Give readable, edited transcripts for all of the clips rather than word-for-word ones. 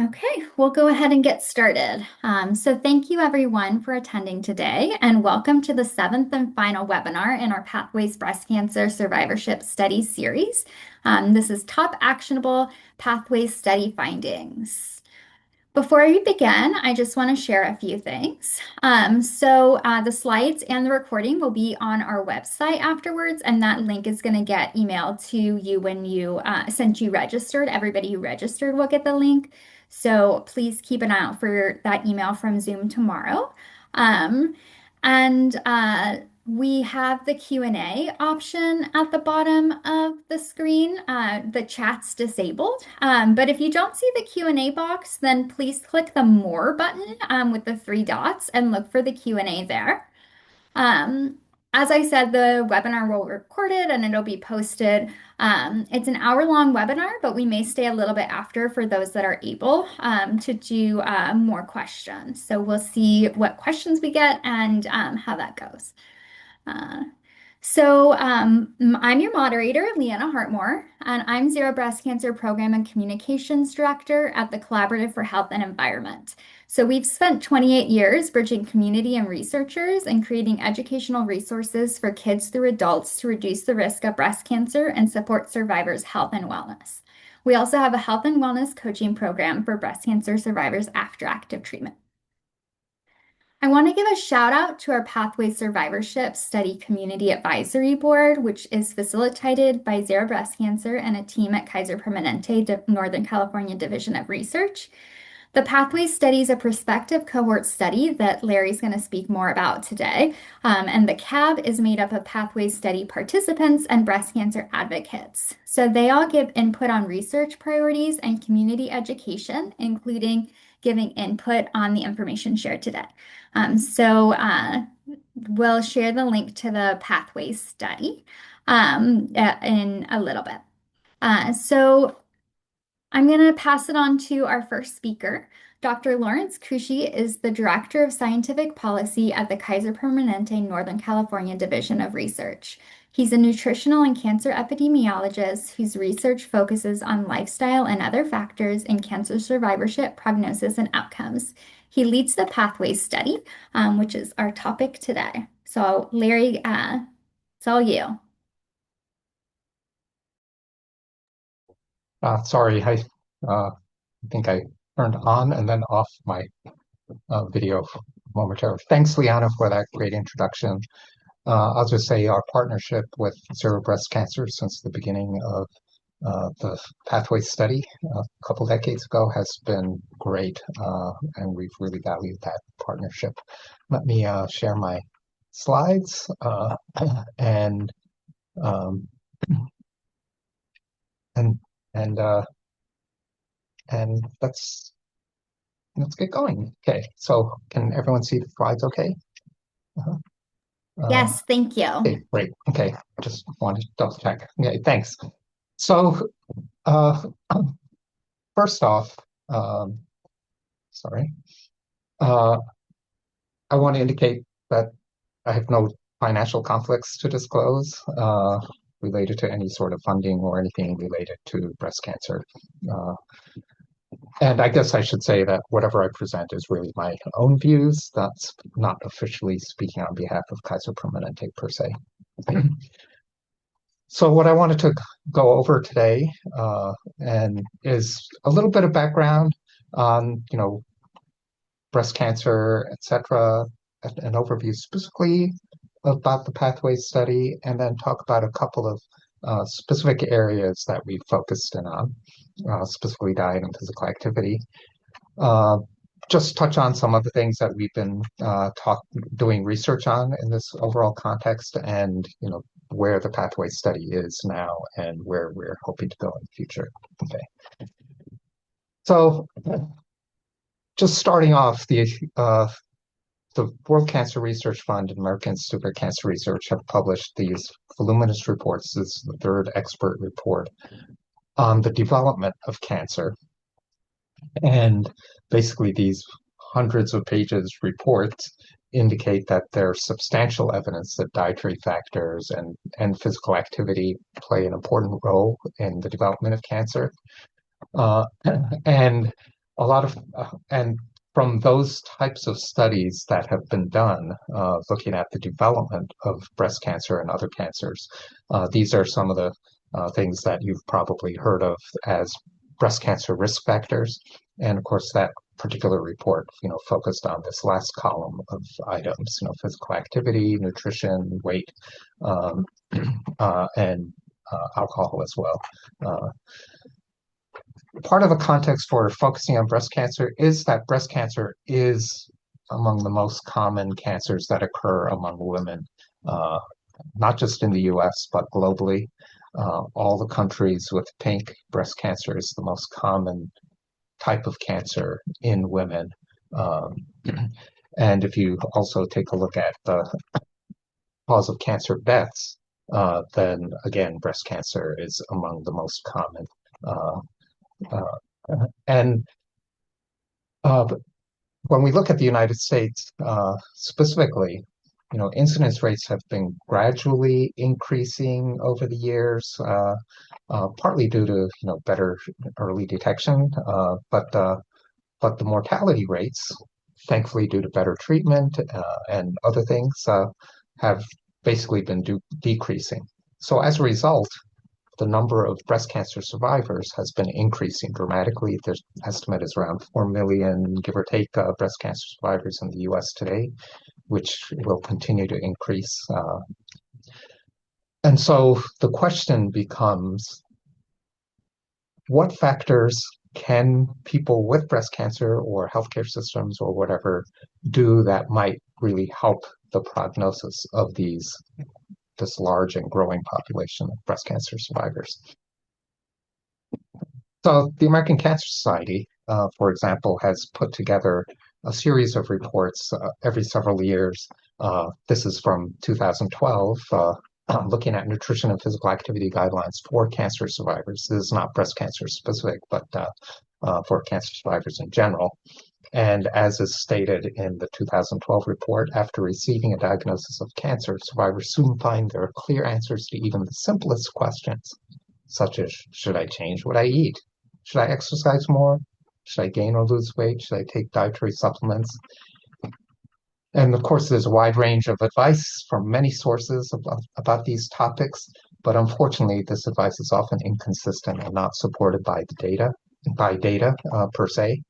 Okay, we'll go ahead and get started. So thank you everyone for attending today and welcome to the seventh and final webinar in our Pathways Breast Cancer Survivorship Study series. This is Top Actionable Pathways Study Findings. Before we begin, I just want to share a few things. The slides and the recording will be on our website afterwards, and that link is going to get emailed to you when since you registered. Everybody who registered will get the link. So please keep an eye out for that email from Zoom tomorrow. Um, and we have the Q&A option at the bottom of the screen. The chat's disabled, but if you don't see the Q&A box, then please click the More button with the three dots and look for the Q&A there. Um, as I said, the webinar will be recorded and it'll be posted. It's an hour-long webinar, but we may stay a little bit after for those that are able to do more questions. So we'll see what questions we get and how that goes. Uh, I'm your moderator, Leanna Hartmore, and I'm Zero Breast Cancer Program and Communications Director at the Collaborative for Health and Environment. So we've spent 28 years bridging community and researchers and creating educational resources for kids through adults to reduce the risk of breast cancer and support survivors' health and wellness. We also have a health and wellness coaching program for breast cancer survivors after active treatment. I want to give a shout out to our Pathways Survivorship Study Community Advisory Board, which is facilitated by Zero Breast Cancer and a team at Kaiser Permanente Northern California Division of Research. The Pathways study is a prospective cohort study that Larry's going to speak more about today. And the CAB is made up of Pathways study participants and breast cancer advocates. So they all give input on research priorities and community education, including giving input on the information shared today. We'll share the link to the Pathways study in a little bit. I'm going to pass it on to our first speaker. Dr. Lawrence Kushi is the Director of Scientific Policy at the Kaiser Permanente Northern California Division of Research. He's a nutritional and cancer epidemiologist whose research focuses on lifestyle and other factors in cancer survivorship, prognosis, and outcomes. He leads the Pathways study, which is our topic today. So, Larry, it's all you. Sorry, I think I turned on and then off my video momentarily. Thanks, Liana, for that great introduction. I'll just say our partnership with Zero Breast Cancer since the beginning of the Pathway study a couple decades ago has been great, and we've really valued that partnership. Let me share my slides and um, and and uh, and let's get going. Okay, so can everyone see the slides okay? Uh-huh. Yes, thank you. Okay, great. Okay, just wanted to double check. Okay, thanks. So, uh, first off, um, sorry, uh, I want to indicate that I have no financial conflicts to disclose related to any sort of funding or anything related to breast cancer. Uh, And I guess I should say that whatever I present is really my own views. That's not officially speaking on behalf of Kaiser Permanente per se. So what I wanted to go over today and is a little bit of background on, breast cancer, etc., an overview specifically about the Pathways study, and then talk about a couple of specific areas that we focused in on, specifically diet and physical activity. Uh, just touch on some of the things that we've been doing research on in this overall context, and where the pathway study is now and where we're hoping to go in the future. Okay, so just starting off, the World Cancer Research Fund and American Institute for Cancer Research have published these voluminous reports. This is the third expert report on the development of cancer. And basically, these hundreds of pages reports indicate that there's substantial evidence that dietary factors and physical activity play an important role in the development of cancer. And a lot of, and from those types of studies that have been done, looking at the development of breast cancer and other cancers, these are some of the things that you've probably heard of as breast cancer risk factors. And of course, that particular report, focused on this last column of items, physical activity, nutrition, weight, um, and alcohol as well. Part of the context for focusing on breast cancer is that breast cancer is among the most common cancers that occur among women, uh, not just in the US, but globally. All the countries with pink, breast cancer is the most common type of cancer in women. Um, and if you also take a look at the cause of cancer deaths, then again, breast cancer is among the most common. Uh, and but when we look at the United States specifically, incidence rates have been gradually increasing over the years, partly due to better early detection, but the mortality rates, thankfully due to better treatment and other things, have basically been decreasing. So as a result, the number of breast cancer survivors has been increasing dramatically. Their estimate is around 4 million, give or take, breast cancer survivors in the US today, which will continue to increase. And so the question becomes, what factors can people with breast cancer or healthcare systems or whatever do that might really help the prognosis of this large and growing population of breast cancer survivors? So the American Cancer Society, for example, has put together a series of reports every several years. This is from 2012, looking at nutrition and physical activity guidelines for cancer survivors. This is not breast cancer specific, but for cancer survivors in general. And as is stated in the 2012 report, after receiving a diagnosis of cancer, survivors soon find there are clear answers to even the simplest questions, such as, should I change what I eat? Should I exercise more? Should I gain or lose weight? Should I take dietary supplements? And of course, there's a wide range of advice from many sources about these topics, but unfortunately, this advice is often inconsistent and not supported by data per se.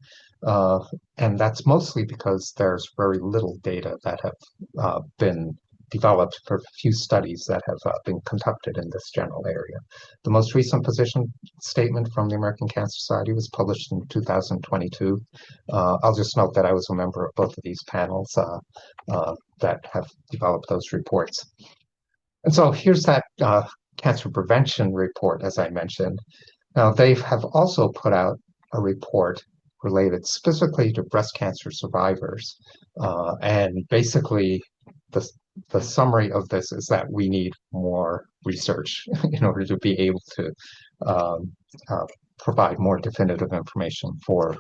Uh, and that's mostly because there's very little data that have been developed for few studies that have been conducted in this general area. The most recent position statement from the American Cancer Society was published in 2022. I'll just note that I was a member of both of these panels that have developed those reports. And so here's that cancer prevention report, as I mentioned. Now, they have also put out a report related specifically to breast cancer survivors. And basically, the summary of this is that we need more research in order to be able to um, uh, provide more definitive information for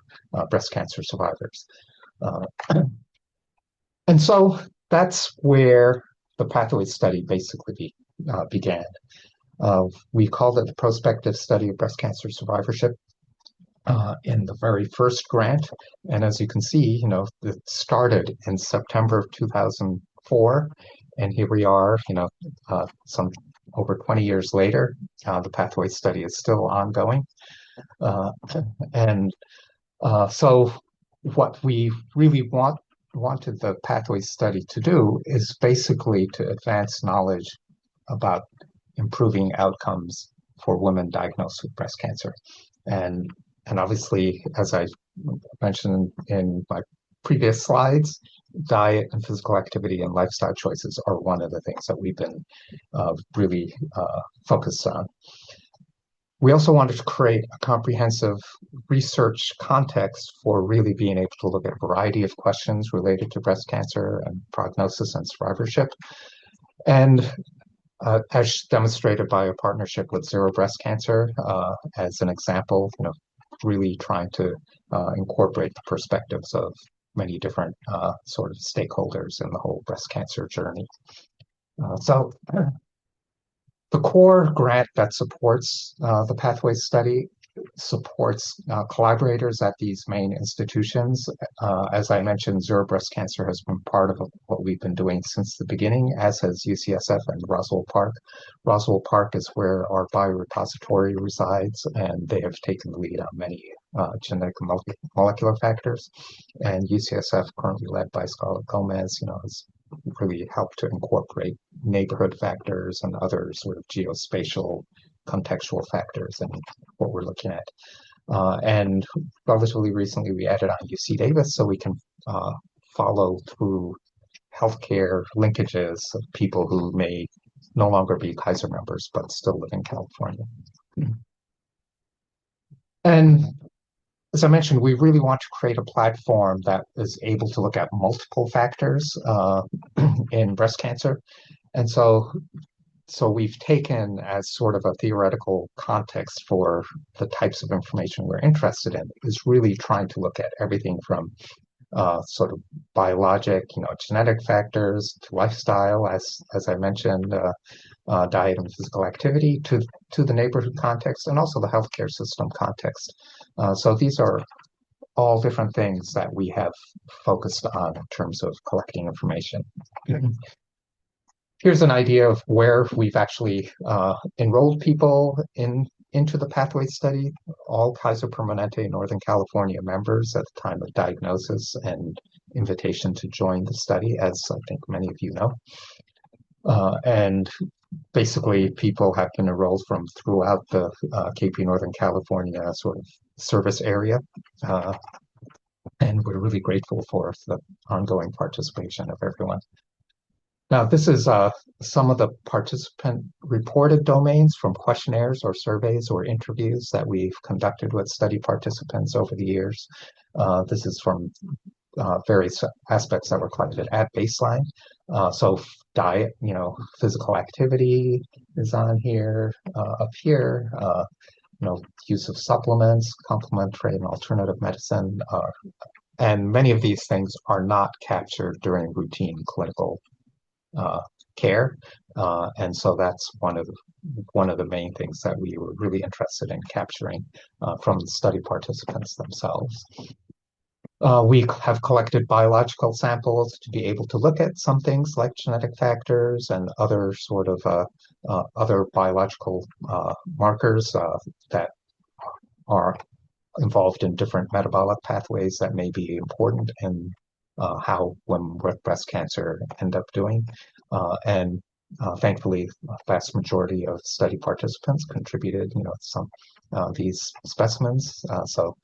breast cancer survivors. Uh, and so that's where the pathway study basically began. We called it the prospective study of breast cancer survivorship in the very first grant. And as you can see, it started in September of 2004. And here we are, some over 20 years later, the pathway study is still ongoing. Uh, and so what we really wanted the pathway study to do is basically to advance knowledge about improving outcomes for women diagnosed with breast cancer. And obviously, as I mentioned in my previous slides, diet and physical activity and lifestyle choices are one of the things that we've been really focused on. We also wanted to create a comprehensive research context for really being able to look at a variety of questions related to breast cancer and prognosis and survivorship. And as demonstrated by a partnership with Zero Breast Cancer, as an example, really trying to incorporate the perspectives of many different sort of stakeholders in the whole breast cancer journey. So the core grant that supports the pathway study supports collaborators at these main institutions. As I mentioned, Zero Breast Cancer has been part of what we've been doing since the beginning, as has UCSF and Roswell Park. Roswell Park is where our biorepository resides, and they have taken the lead on many genetic molecular factors. And UCSF, currently led by Scarlett Gomez, has really helped to incorporate neighborhood factors and other sort of geospatial contextual factors in what we're looking at. And relatively recently, we added on UC Davis so we can follow through healthcare linkages of people who may no longer be Kaiser members, but still live in California. And as I mentioned, we really want to create a platform that is able to look at multiple factors in breast cancer. And so we've taken as sort of a theoretical context for the types of information we're interested in is really trying to look at everything from sort of biologic, genetic factors to lifestyle, as I mentioned, diet and physical activity, to the neighborhood context and also the healthcare system context. So these are all different things that we have focused on in terms of collecting information. Here's an idea of where we've actually enrolled people into the pathway study, all Kaiser Permanente Northern California members at the time of diagnosis and invitation to join the study, as I think many of you know. And basically, people have been enrolled from throughout the KP Northern California sort of service area. And we're really grateful for the ongoing participation of everyone. Now, this is some of the participant-reported domains from questionnaires or surveys or interviews that we've conducted with study participants over the years. This is from various aspects that were collected at baseline. So diet, physical activity is on here, up here, use of supplements, complementary and alternative medicine, and many of these things are not captured during routine clinical care, and so that's one of the main things that we were really interested in capturing from the study participants themselves. We have collected biological samples to be able to look at some things like genetic factors and other sort of other biological markers that are involved in different metabolic pathways that may be important in how women with breast cancer end up doing. And thankfully, a vast majority of study participants contributed, some these specimens. So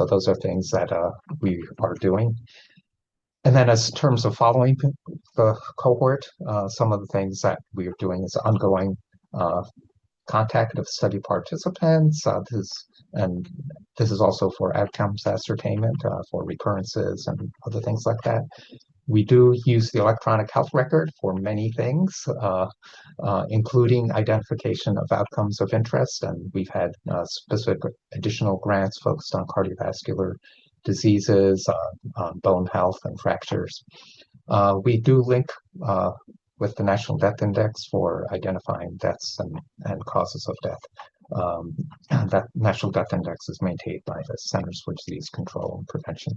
those are things that we are doing. And then as terms of following the cohort, some of the things that we are doing is ongoing contact of study participants. This is also for outcomes ascertainment, for recurrences and other things like that. We do use the electronic health record for many things, including identification of outcomes of interest. And we've had specific additional grants focused on cardiovascular diseases, on bone health and fractures. We do link with the National Death Index for identifying deaths and causes of death. That National Death Index is maintained by the Centers for Disease Control and Prevention.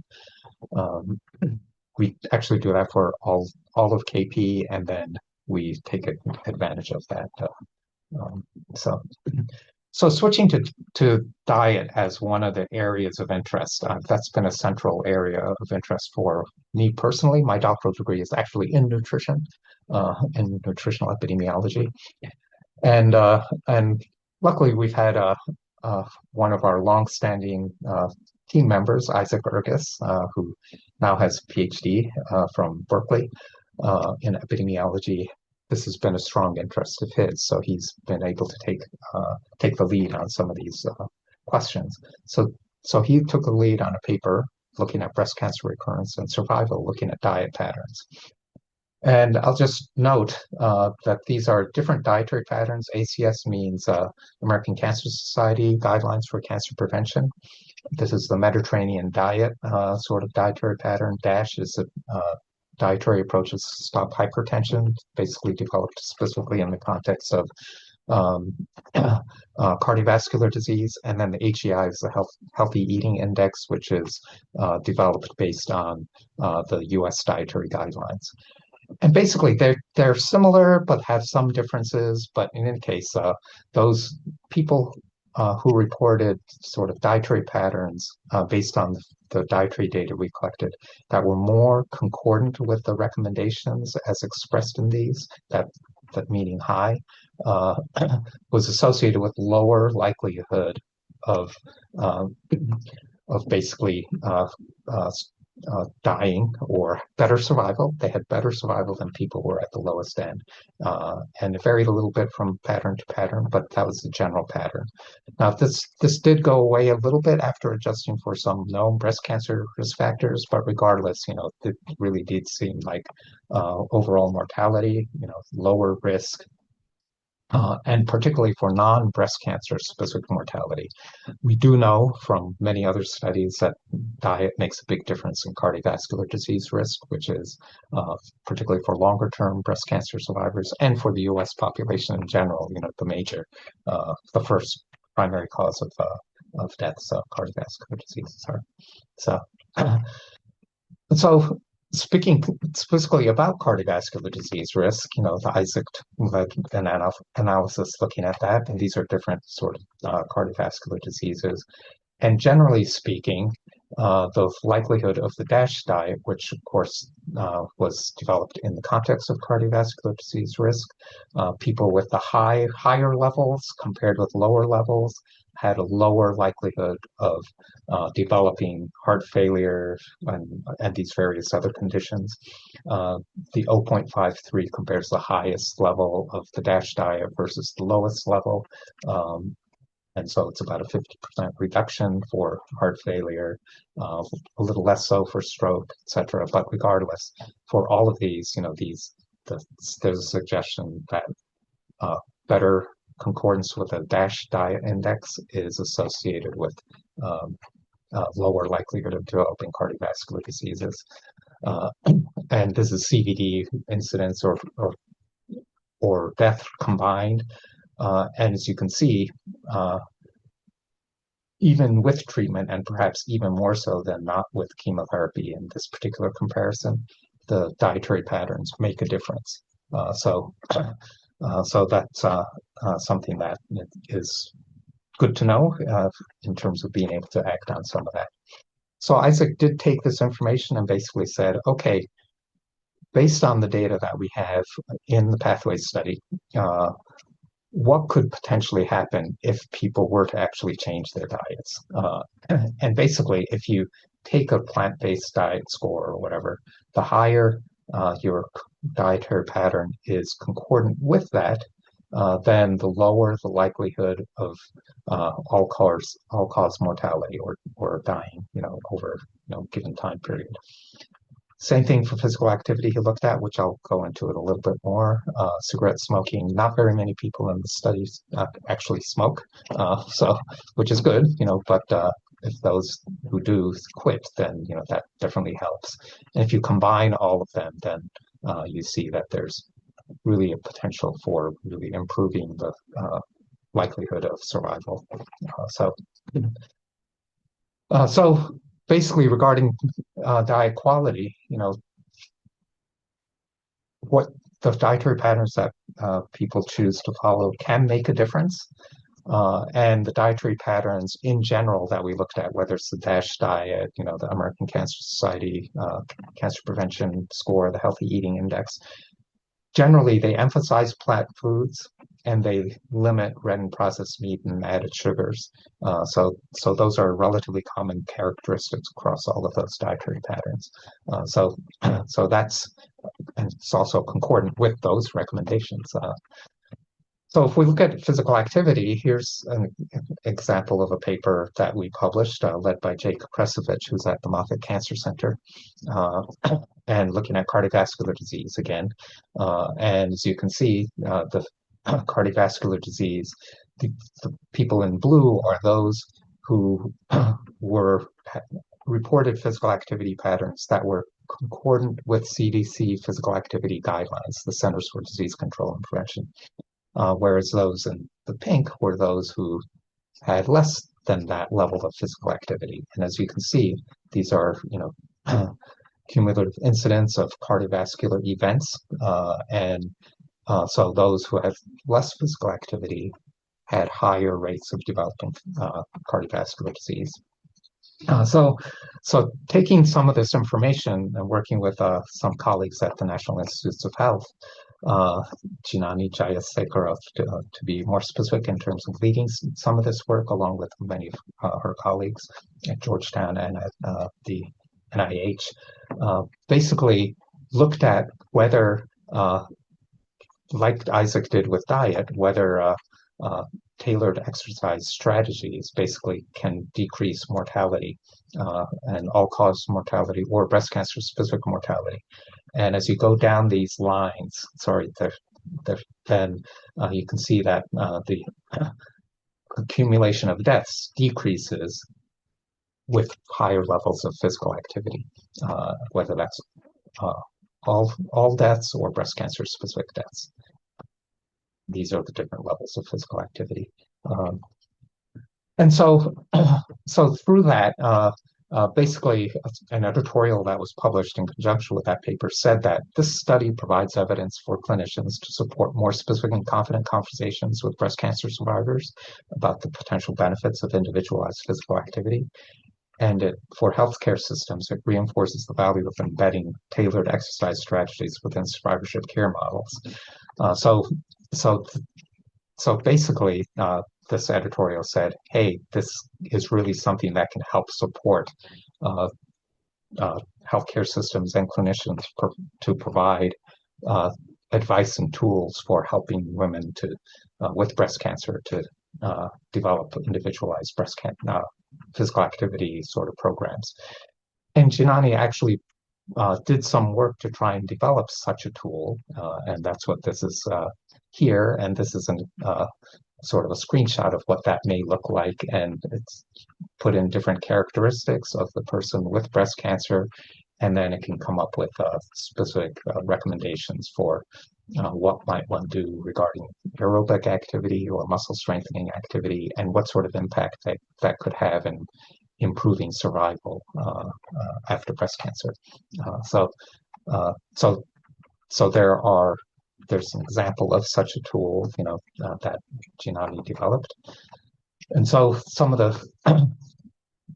We actually do that for all of KP, and then we take advantage of that. So switching to diet as one of the areas of interest, that's been a central area of interest for me personally. My doctoral degree is actually in nutrition, in nutritional epidemiology, and luckily we've had one of our longstanding team members, Isaac Ergis, who now has a PhD from Berkeley in epidemiology. This has been a strong interest of his, so he's been able to take the lead on some of these questions. So he took the lead on a paper looking at breast cancer recurrence and survival, looking at diet patterns. And I'll just note that these are different dietary patterns. ACS means American Cancer Society Guidelines for Cancer Prevention. This is the Mediterranean diet sort of dietary pattern. DASH is a dietary approaches to stop hypertension, basically developed specifically in the context of um, cardiovascular disease, and then the HEI is the Healthy Eating Index, which is developed based on the U.S. dietary guidelines. And basically, they're similar but have some differences. But in any case, those people who reported sort of dietary patterns based on the dietary data we collected that were more concordant with the recommendations as expressed in these, that meaning high, uh, was associated with lower likelihood of uh, of basically dying or better survival. They had better survival than people who were at the lowest end. And it varied a little bit from pattern to pattern, but that was the general pattern. Now, this did go away a little bit after adjusting for some known breast cancer risk factors, but regardless, it really did seem like overall mortality, lower risk, and particularly for non-breast cancer specific mortality. We do know from many other studies that diet makes a big difference in cardiovascular disease risk, which is particularly for longer term breast cancer survivors and for the US population in general, the first primary cause of deaths of cardiovascular diseases are. So, so speaking specifically about cardiovascular disease risk, the Isaac led an analysis looking at that, and these are different sort of cardiovascular diseases. And generally speaking, the likelihood of the DASH diet, which of course was developed in the context of cardiovascular disease risk, people with the higher levels compared with lower levels had a lower likelihood of developing heart failure and these various other conditions. The 0.53 compares the highest level of the DASH diet versus the lowest level. And so it's about a 50% reduction for heart failure, a little less so for stroke, et cetera. But regardless, for all of these, there's a suggestion that better concordance with a DASH diet index is associated with lower likelihood of developing cardiovascular diseases. And this is CVD incidence or death combined. And as you can see, even with treatment, and perhaps even more so than not with chemotherapy in this particular comparison, the dietary patterns make a difference. So that's something that is good to know in terms of being able to act on some of that. So Isaac did take this information and basically said, okay, based on the data that we have in the Pathways study, what could potentially happen if people were to actually change their diets? And basically, if you take a plant-based diet score or whatever, the higher your dietary pattern is concordant with that, then the lower the likelihood of all-cause mortality or dying, over given time period. Same thing for physical activity he looked at, which I'll go into it a little bit more. Cigarette smoking, not very many people in the studies actually smoke, which is good, but if those who do quit, then, that definitely helps. And if you combine all of them, then you see that there's really a potential for really improving the likelihood of survival. So basically regarding diet quality, what the dietary patterns that people choose to follow can make a difference. And the dietary patterns in general that we looked at, whether it's the DASH diet, the American Cancer Society Cancer Prevention Score, the Healthy Eating Index, generally they emphasize plant foods and they limit red and processed meat and added sugars. So those are relatively common characteristics across all of those dietary patterns. So that's, and it's also concordant with those recommendations. So if we look at physical activity, here's an example of a paper that we published, led by Jake Kresovich, who's at the Moffitt Cancer Center, and looking at cardiovascular disease again. And as you can see, the cardiovascular disease, the people in blue are those who reported physical activity patterns that were concordant with CDC physical activity guidelines, the Centers for Disease Control and Prevention. whereas those in the pink were those who had less than that level of physical activity. And as you can see, these are, cumulative incidence of cardiovascular events. And so those who had less physical activity had higher rates of developing cardiovascular disease. Uh, so, so taking some of this information and working with some colleagues at the National Institutes of Health, uh, Jinani Jayasekara, to be more specific in terms of leading some of this work, along with many of her colleagues at Georgetown and at the NIH, basically looked at whether, like Isaac did with diet, whether uh, tailored exercise strategies basically can decrease mortality and all-cause mortality or breast cancer-specific mortality. And as you go down these lines, then you can see that the accumulation of deaths decreases with higher levels of physical activity, whether that's uh, all deaths or breast cancer-specific deaths. These are the different levels of physical activity. Um, and so, so through that, basically, an editorial that was published in conjunction with that paper said that this study provides evidence for clinicians to support more specific and confident conversations with breast cancer survivors about the potential benefits of individualized physical activity. And for healthcare systems, it reinforces the value of embedding tailored exercise strategies within survivorship care models. Uh, so, so so basically, this editorial said, hey, this is really something that can help support uh, healthcare systems and clinicians to provide uh, advice and tools for helping women with breast cancer to develop individualized physical activity sort of programs. And Jinani actually did some work to try and develop such a tool, and that's what this is here. And this is sort of a screenshot of what that may look like, and it's put in different characteristics of the person with breast cancer, and then it can come up with specific recommendations for what might one do regarding aerobic activity or muscle strengthening activity, and what sort of impact that could have in improving survival after breast cancer. Uh, so, uh, so, so there's an example of such a tool, that Jinani developed. And so some of the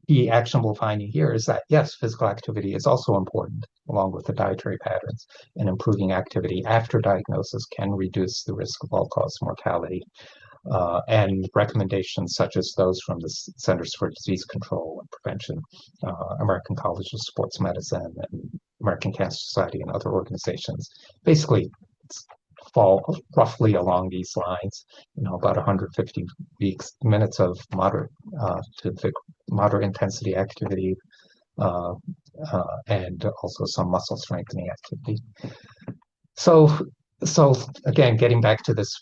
key actionable finding here is that, yes, physical activity is also important, along with the dietary patterns, and improving activity after diagnosis can reduce the risk of all-cause mortality. And recommendations such as those from the Centers for Disease Control and Prevention, American College of Sports Medicine, and American Cancer Society, and other organizations basically fall roughly along these lines. About 150 minutes of moderate to moderate intensity activity, uh, and also some muscle strengthening activity. So, so again, getting back to this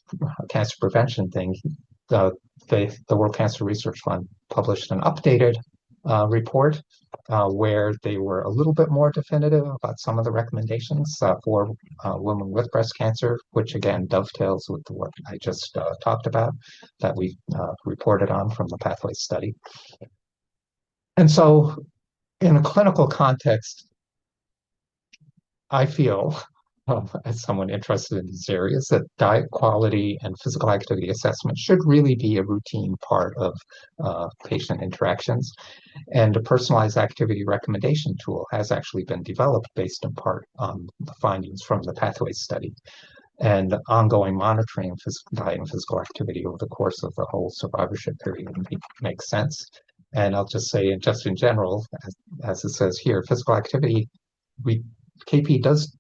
cancer prevention thing, the the World Cancer Research Fund published an updated report where they were a little bit more definitive about some of the recommendations for women with breast cancer, which again dovetails with what I just talked about that we reported on from the Pathways study. And so, in a clinical context, I feel, as someone interested in these areas, that diet quality and physical activity assessment should really be a routine part of patient interactions. And a personalized activity recommendation tool has actually been developed based in part on the findings from the Pathways study. And ongoing monitoring of diet and physical activity over the course of the whole survivorship period makes sense. And I'll just say, just in general, as it says here, physical activity, KP does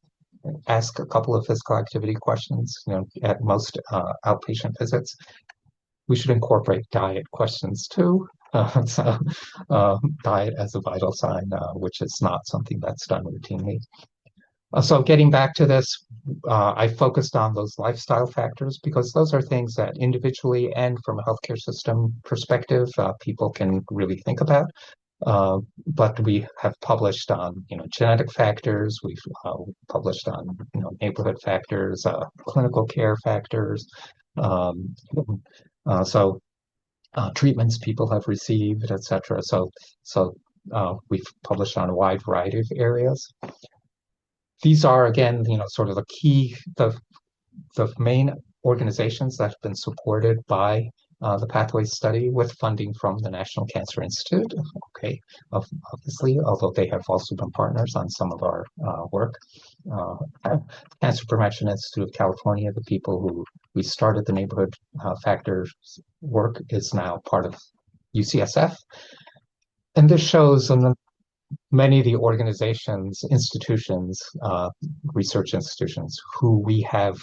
ask a couple of physical activity questions, at most outpatient visits. We should incorporate diet questions too. So, diet as a vital sign, which is not something that's done routinely. So getting back to this, I focused on those lifestyle factors because those are things that individually and from a healthcare system perspective, people can really think about. But we have published on, genetic factors. We've published on, neighborhood factors, clinical care factors. Um, so treatments people have received, et cetera. So we've published on a wide variety of areas. These are, again, sort of the main organizations that have been supported by the Pathways study with funding from the National Cancer Institute. Okay, obviously, although they have also been partners on some of our work. Uh, Cancer Prevention Institute of California, the people who we started the neighborhood factors work, is now part of UCSF. And this shows many of the organizations, institutions, research institutions who we have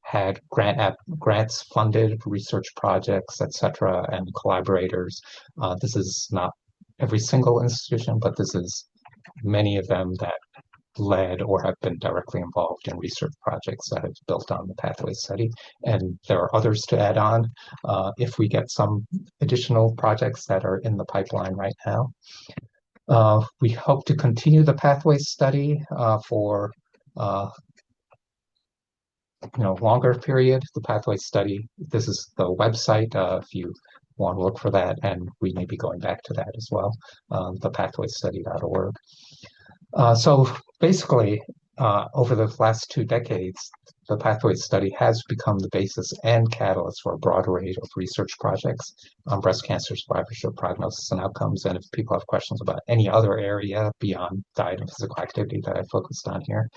had grants funded research projects, et cetera, and collaborators. This is not every single institution, but this is many of them that led or have been directly involved in research projects that have built on the pathway study. And there are others to add on if we get some additional projects that are in the pipeline right now. We hope to continue the pathway study for longer period, the pathway study. This is the website if you want to look for that, and we may be going back to that as well, thepathwaystudy.org. So basically, over the last 2 decades, the pathway study has become the basis and catalyst for a broad array of research projects on breast cancer survivorship, prognosis, and outcomes. And if people have questions about any other area beyond diet and physical activity that I focused on here,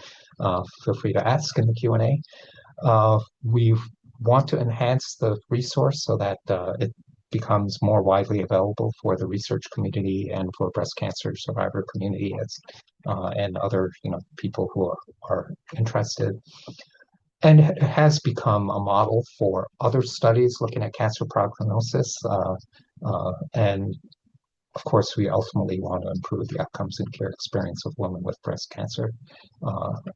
feel free to ask in the Q&A. We want to enhance the resource so that it becomes more widely available for the research community and for breast cancer survivor community and other people who are interested. And it has become a model for other studies looking at cancer prognosis. And of course, we ultimately want to improve the outcomes and care experience of women with breast cancer.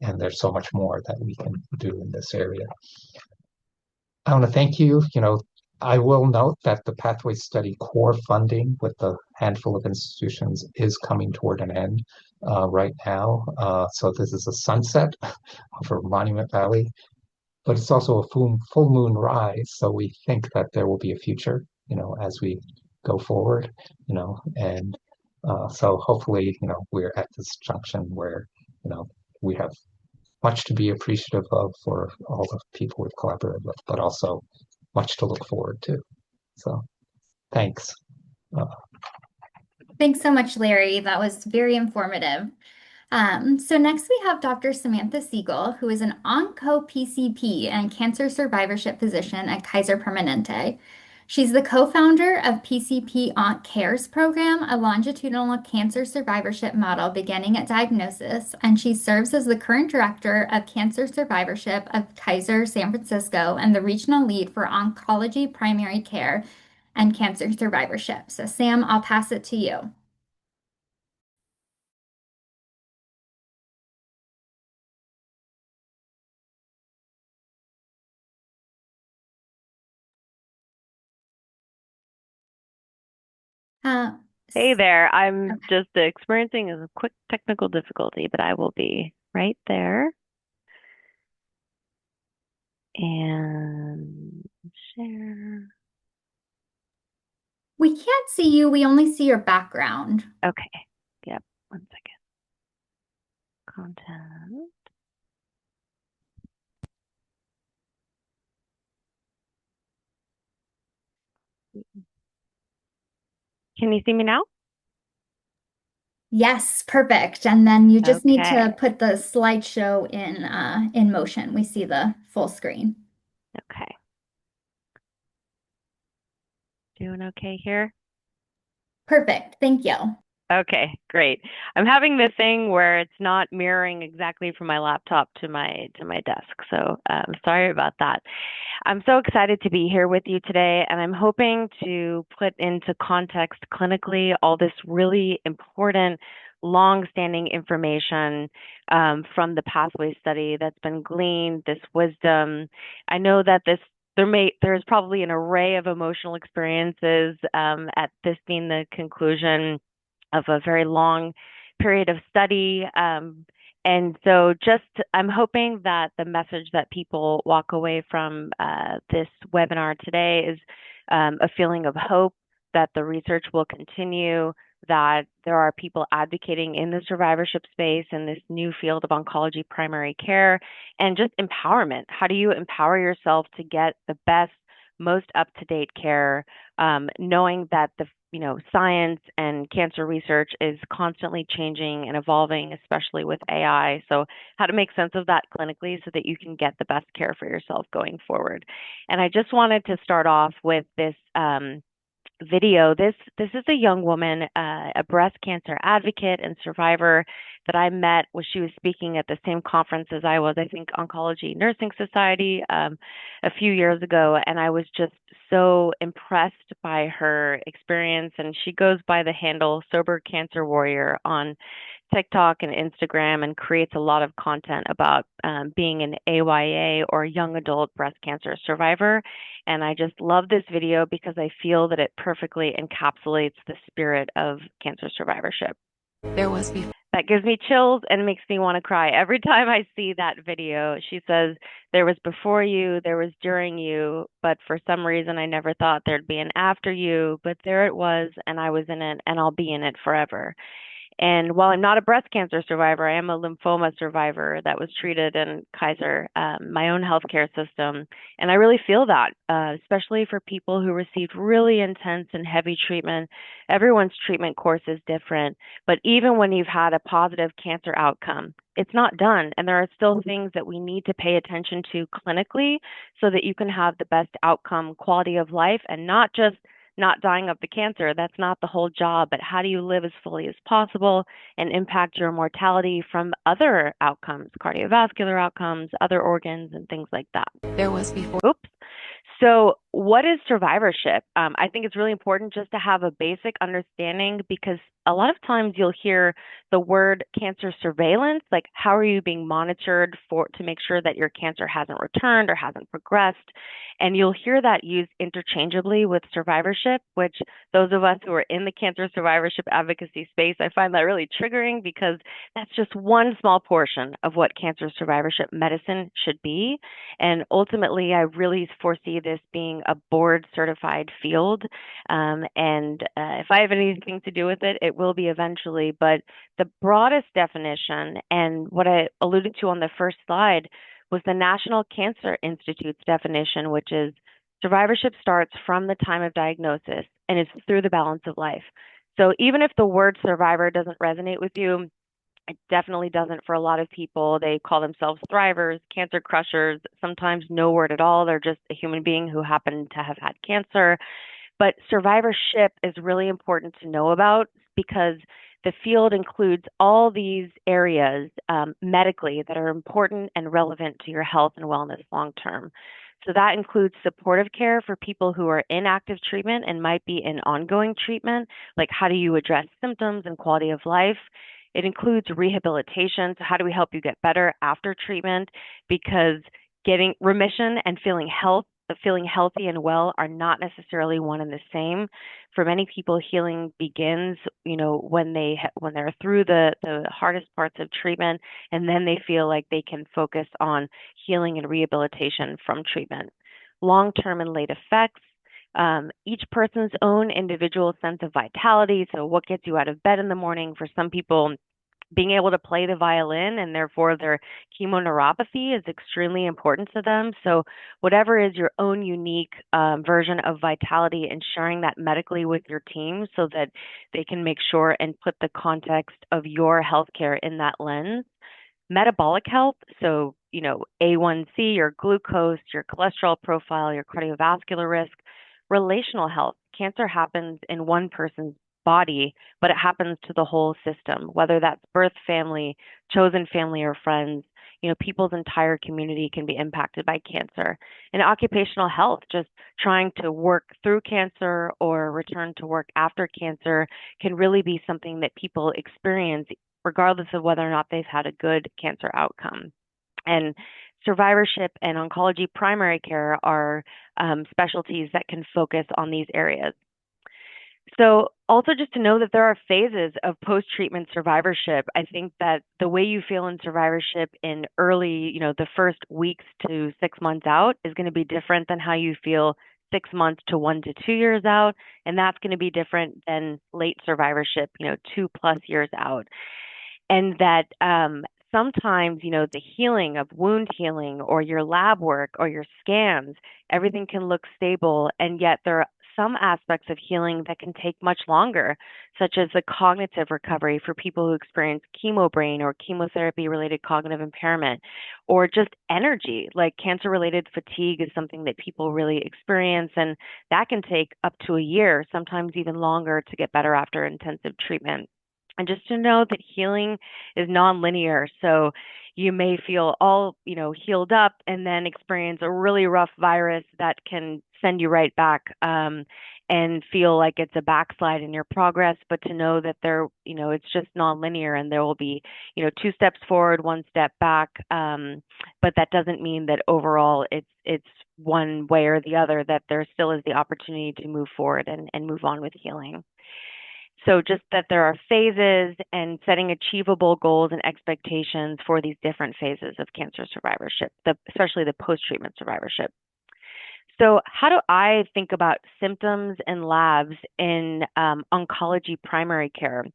And there's so much more that we can do in this area. I want to thank you. I will note that the Pathway Study core funding with the handful of institutions is coming toward an end right now. So this is a sunset for Monument Valley, but it's also a full moon rise. So we think that there will be a future, as we go forward, and so hopefully, we're at this junction where, we have much to be appreciative of for all the people we've collaborated with, but also much to look forward to. So thanks. Uh, Thanks so much, Larry. That was very informative. So next we have Dr. Samantha Siegel, who is an onco-PCP and cancer survivorship physician at Kaiser Permanente. She's the co-founder of PCP Onc Cares program, a longitudinal cancer survivorship model beginning at diagnosis, and she serves as the current director of cancer survivorship of Kaiser San Francisco and the regional lead for oncology primary care and cancer survivorship. So Sam, I'll pass it to you. Uh, Hey there. I'm just experiencing a quick technical difficulty, but I will be right there. And share. We can't see you, we only see your background. Okay. Yep. 1 second. Content. Can you see me now? Yes, perfect. And then you just need Okay. to put the slideshow in motion. We see the full screen. Okay. Doing okay here? Perfect. Thank you. Okay, great. I'm having this thing where it's not mirroring exactly from my laptop to my desk. So sorry about that. I'm so excited to be here with you today, and I'm hoping to put into context clinically all this really important, long-standing information from the pathway study that's been gleaned, this wisdom. I know that there's probably an array of emotional experiences at this being the conclusion of a very long period of study. And so I'm hoping that the message that people walk away from this webinar today is a feeling of hope that the research will continue, that there are people advocating in the survivorship space in this new field of oncology primary care, and just empowerment. How do you empower yourself to get the best, most up-to-date care, knowing that the science and cancer research is constantly changing and evolving, especially with AI. So how to make sense of that clinically so that you can get the best care for yourself going forward. And I just wanted to start off with this video. This is a young woman, a breast cancer advocate and survivor that I met when she was speaking at the same conference as I was, I think Oncology Nursing Society, a few years ago, and I was just so impressed by her experience. And she goes by the handle Sober Cancer Warrior on TikTok and Instagram, and creates a lot of content about being an AYA or young adult breast cancer survivor. And I just love this video because I feel that it perfectly encapsulates the spirit of cancer survivorship. That gives me chills and makes me want to cry every time I see that video. She says, "There was before you, there was during you, but for some reason I never thought there'd be an after you, but there it was, and I was in it, and I'll be in it forever." And while I'm not a breast cancer survivor, I am a lymphoma survivor that was treated in Kaiser, my own healthcare system. And I really feel that, especially for people who received really intense and heavy treatment. Everyone's treatment course is different, but even when you've had a positive cancer outcome, it's not done. And there are still things that we need to pay attention to clinically so that you can have the best outcome, quality of life, and not just not dying of the cancer. That's not the whole job, but how do you live as fully as possible and impact your mortality from other outcomes, cardiovascular outcomes, other organs, and things like that. Oops. So what is survivorship? I think it's really important just to have a basic understanding, because a lot of times you'll hear the word cancer surveillance, like how are you being monitored to make sure that your cancer hasn't returned or hasn't progressed. And you'll hear that used interchangeably with survivorship, which those of us who are in the cancer survivorship advocacy space, I find that really triggering, because that's just one small portion of what cancer survivorship medicine should be. And ultimately, I really foresee this being a board certified field. If I have anything to do with it, it will be eventually. But the broadest definition, and what I alluded to on the first slide, was the National Cancer Institute's definition, which is survivorship starts from the time of diagnosis and is through the balance of life. So even if the word survivor doesn't resonate with you, it definitely doesn't for a lot of people. They call themselves thrivers, cancer crushers, sometimes no word at all. They're just a human being who happened to have had cancer. But survivorship is really important to know about, because the field includes all these areas medically that are important and relevant to your health and wellness long term. So that includes supportive care for people who are in active treatment and might be in ongoing treatment, like how do you address symptoms and quality of life. It includes rehabilitation. So how do we help you get better after treatment? Because getting remission and feeling healthy and well are not necessarily one and the same. For many people, healing begins, when they're through the hardest parts of treatment, and then they feel like they can focus on healing and rehabilitation from treatment. Long-term and late effects. Each person's own individual sense of vitality. So what gets you out of bed in the morning? For some people, being able to play the violin and therefore their chemoneuropathy is extremely important to them. So whatever is your own unique version of vitality, and sharing that medically with your team so that they can make sure and put the context of your healthcare in that lens. Metabolic health, so A1C, your glucose, your cholesterol profile, your cardiovascular risk. Relational health. Cancer happens in one person's body, but it happens to the whole system, whether that's birth family, chosen family, or friends. People's entire community can be impacted by cancer. And occupational health, just trying to work through cancer or return to work after cancer, can really be something that people experience regardless of whether or not they've had a good cancer outcome. And survivorship and oncology primary care are specialties that can focus on these areas. So also just to know that there are phases of post-treatment survivorship. I think that the way you feel in survivorship in early, the first weeks to 6 months out is going to be different than how you feel 6 months to 1 to 2 years out. And that's going to be different than late survivorship, 2+ years out. And that sometimes, the healing of wound healing or your lab work or your scans, everything can look stable, and yet there are some aspects of healing that can take much longer, such as the cognitive recovery for people who experience chemo brain or chemotherapy related cognitive impairment, or just energy, like cancer related fatigue is something that people really experience, and that can take up to a year, sometimes even longer, to get better after intensive treatment. And just to know that healing is nonlinear. So you may feel all, healed up and then experience a really rough virus that can send you right back, and feel like it's a backslide in your progress. But to know that it's just nonlinear, and there will be, 2 steps forward, 1 step back. But that doesn't mean that overall it's one way or the other, that there still is the opportunity to move forward and move on with healing. So just that there are phases, and setting achievable goals and expectations for these different phases of cancer survivorship, especially the post-treatment survivorship. So how do I think about symptoms and labs in oncology primary care?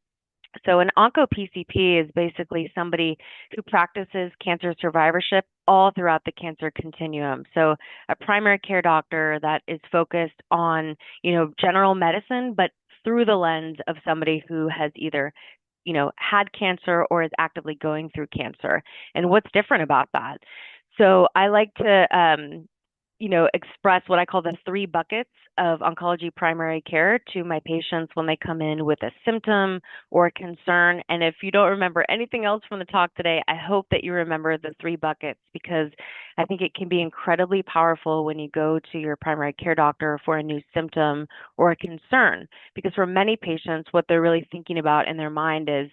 So an onco-PCP is basically somebody who practices cancer survivorship all throughout the cancer continuum. So a primary care doctor that is focused on, general medicine, but through the lens of somebody who has either, had cancer or is actively going through cancer. And what's different about that? So I like to, express what I call the 3 buckets of oncology primary care to my patients when they come in with a symptom or a concern. And if you don't remember anything else from the talk today, I hope that you remember the 3 buckets, because I think it can be incredibly powerful when you go to your primary care doctor for a new symptom or a concern. Because for many patients, what they're really thinking about in their mind is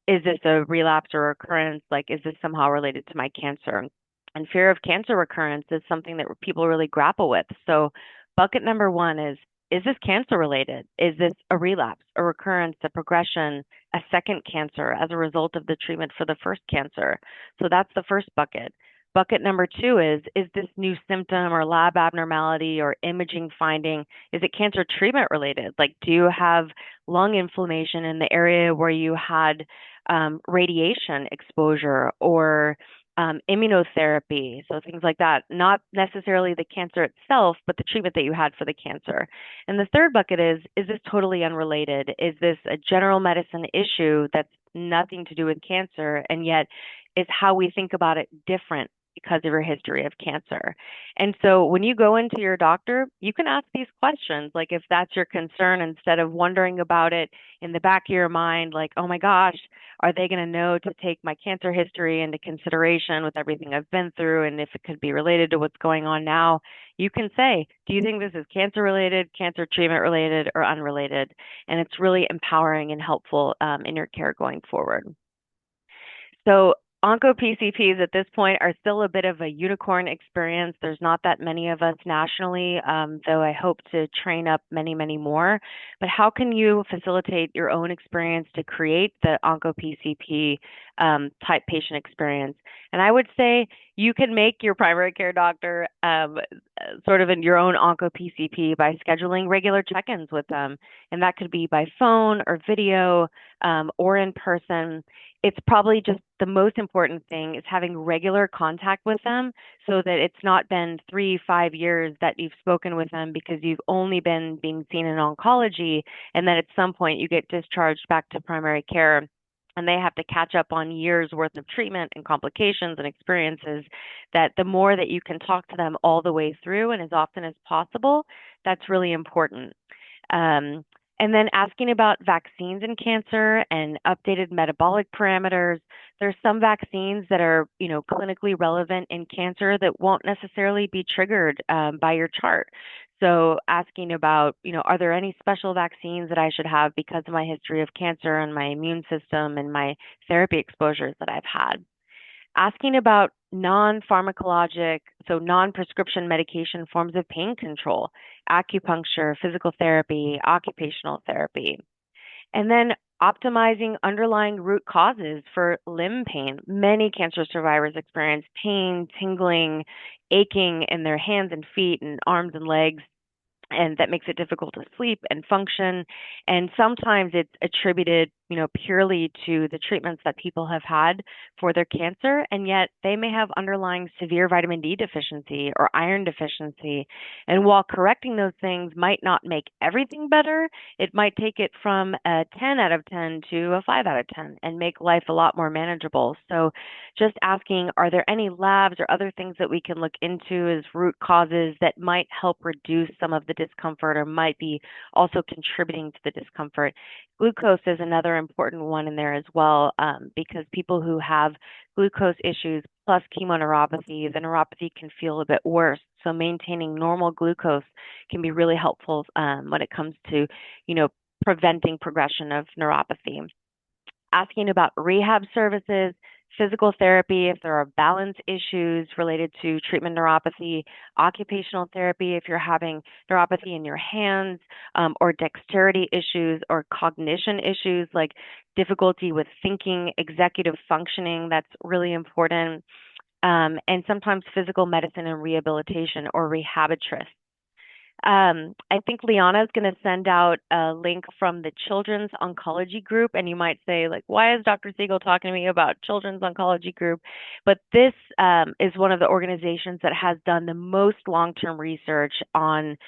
this a relapse or recurrence? Like, is this somehow related to my cancer? And fear of cancer recurrence is something that people really grapple with. So bucket number 1 is this cancer related? Is this a relapse, a recurrence, a progression, a second cancer as a result of the treatment for the first cancer? So that's the first bucket. Bucket number 2 is this new symptom or lab abnormality or imaging finding, is it cancer treatment related? Like, do you have lung inflammation in the area where you had radiation exposure or immunotherapy, so things like that. Not necessarily the cancer itself, but the treatment that you had for the cancer. And the third bucket is this totally unrelated? Is this a general medicine issue that's nothing to do with cancer, and yet is how we think about it different because of your history of cancer? And so when you go into your doctor, you can ask these questions, like if that's your concern, instead of wondering about it in the back of your mind, like, oh my gosh, are they going to know to take my cancer history into consideration with everything I've been through, and if it could be related to what's going on now? You can say, do you think this is cancer related, cancer treatment related, or unrelated? And it's really empowering and helpful in your care going forward. So onco-PCPs at this point are still a bit of a unicorn experience. There's not that many of us nationally, though I hope to train up many, many more. But how can you facilitate your own experience to create the onco-PCP type patient experience? And I would say you can make your primary care doctor sort of in your own onco-PCP by scheduling regular check-ins with them. And that could be by phone or video or in person. It's probably just the most important thing is having regular contact with them, so that it's not been 3-5 years that you've spoken with them because you've only been being seen in oncology, and then at some point you get discharged back to primary care and they have to catch up on years worth of treatment and complications and experiences. That the more that you can talk to them all the way through and as often as possible, that's really important. And then asking about vaccines in cancer and updated metabolic parameters. There's some vaccines that are, clinically relevant in cancer that won't necessarily be triggered by your chart. So asking about, are there any special vaccines that I should have because of my history of cancer and my immune system and my therapy exposures that I've had? asking about non-pharmacologic, so non-prescription medication forms of pain control, acupuncture, physical therapy, occupational therapy. And then optimizing underlying root causes for limb pain. Many cancer survivors experience pain, tingling, aching in their hands and feet and arms and legs, and that makes it difficult to sleep and function. And sometimes it's attributed, purely to the treatments that people have had for their cancer, and yet they may have underlying severe vitamin D deficiency or iron deficiency. And while correcting those things might not make everything better, it might take it from a 10 out of 10 to a 5 out of 10 and make life a lot more manageable. So just asking, are there any labs or other things that we can look into as root causes that might help reduce some of the discomfort or might be also contributing to the discomfort? Glucose is another important one in there as well, because people who have glucose issues plus chemoneuropathy, the neuropathy can feel a bit worse. So maintaining normal glucose can be really helpful when it comes to, preventing progression of neuropathy. Asking about rehab services, physical therapy if there are balance issues related to treatment neuropathy, occupational therapy if you're having neuropathy in your hands, or dexterity issues or cognition issues like difficulty with thinking, executive functioning, that's really important. And sometimes physical medicine and rehabilitation or rehabiatrists. I think Liana is going to send out a link from the Children's Oncology Group, and you might say, like, why is Dr. Siegel talking to me about Children's Oncology Group? But this is one of the organizations that has done the most long-term research on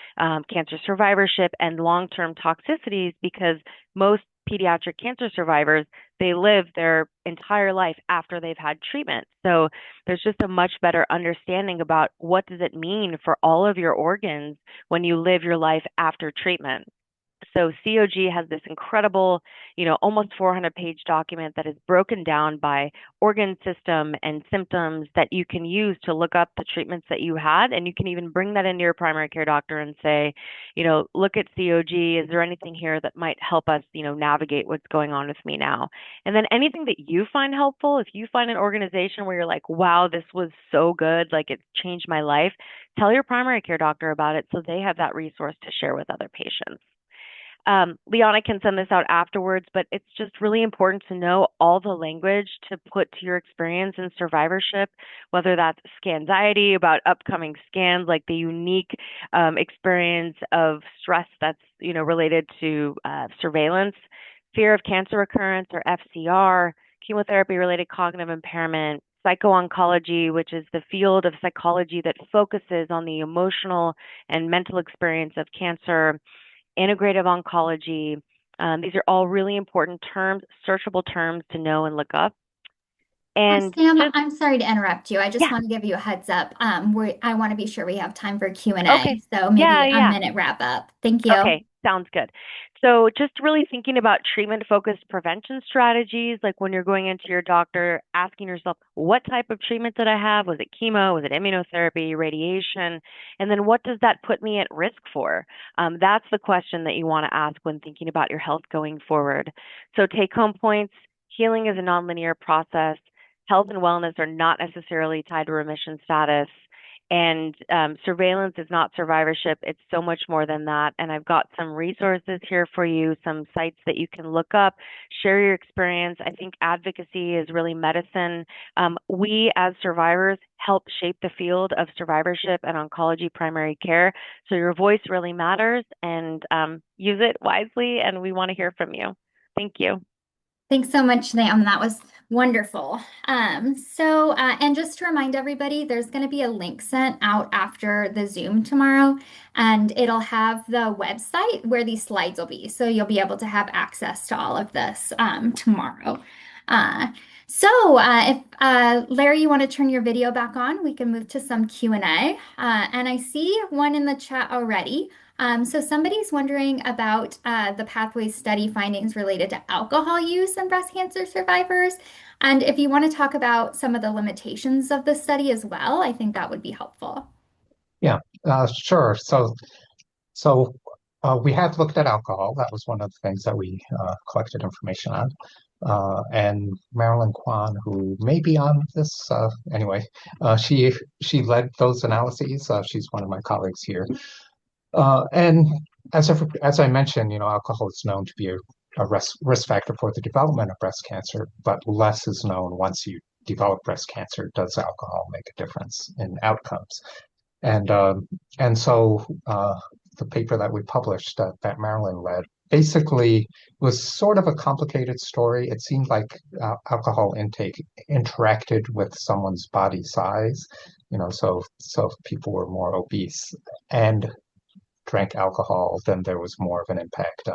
cancer survivorship and long-term toxicities, because most pediatric cancer survivors, they live their entire life after they've had treatment. So there's just a much better understanding about what does it mean for all of your organs when you live your life after treatment. So COG has this incredible, almost 400-page document that is broken down by organ system and symptoms that you can use to look up the treatments that you had. And you can even bring that into your primary care doctor and say, look at COG. Is there anything here that might help us, navigate what's going on with me now? And then anything that you find helpful, if you find an organization where you're like, wow, this was so good, like it changed my life, tell your primary care doctor about it so they have that resource to share with other patients. Liana can send this out afterwards, but it's just really important to know all the language to put to your experience in survivorship, whether that's scanxiety about upcoming scans, like the unique experience of stress that's related to surveillance, fear of cancer recurrence or FCR, chemotherapy-related cognitive impairment, psycho-oncology, which is the field of psychology that focuses on the emotional and mental experience of cancer, integrative oncology. These are all really important terms, searchable terms to know and look up. And Sam, just, I'm sorry to interrupt you. I just yeah, want to give you a heads up. I want to be sure we have time for okay. Q&A, so Yeah, maybe a yeah. minute wrap up. Thank you. Okay, sounds good. So just really thinking about treatment-focused prevention strategies, like when you're going into your doctor, asking yourself, what type of treatment did I have? Was it chemo? Was it immunotherapy, radiation? And then what does that put me at risk for? That's the question that you want to ask when thinking about your health going forward. So take-home points, healing is a nonlinear process. Health and wellness are not necessarily tied to remission status. And surveillance is not survivorship. It's so much more than that. And I've got some resources here for you, some sites that you can look up, share your experience. I think advocacy is really medicine. We, as survivors, help shape the field of survivorship and oncology primary care. So your voice really matters, and use it wisely. And we want to hear from you. Thank you. Thanks so much, Sam. That was wonderful. And just to remind everybody, there's going to be a link sent out after the Zoom tomorrow, and it'll have the website where these slides will be. So you'll be able to have access to all of this tomorrow. If Larry, you want to turn your video back on, we can move to some Q&A. And I see one in the chat already. So somebody's wondering about the Pathways study findings related to alcohol use in breast cancer survivors. And if you want to talk about some of the limitations of the study as well, I think that would be helpful. Yeah, sure. So we have looked at alcohol. That was one of the things that we collected information on. And Marilyn Kwan, who may be on this anyway, she led those analyses. She's one of my colleagues here. And as I mentioned, alcohol is known to be a risk factor for the development of breast cancer, but less is known once you develop breast cancer. Does alcohol make a difference in outcomes? And so the paper that we published that Marilyn led basically was sort of a complicated story. It seemed like alcohol intake interacted with someone's body size, so if people were more obese and drank alcohol, then there was more of an impact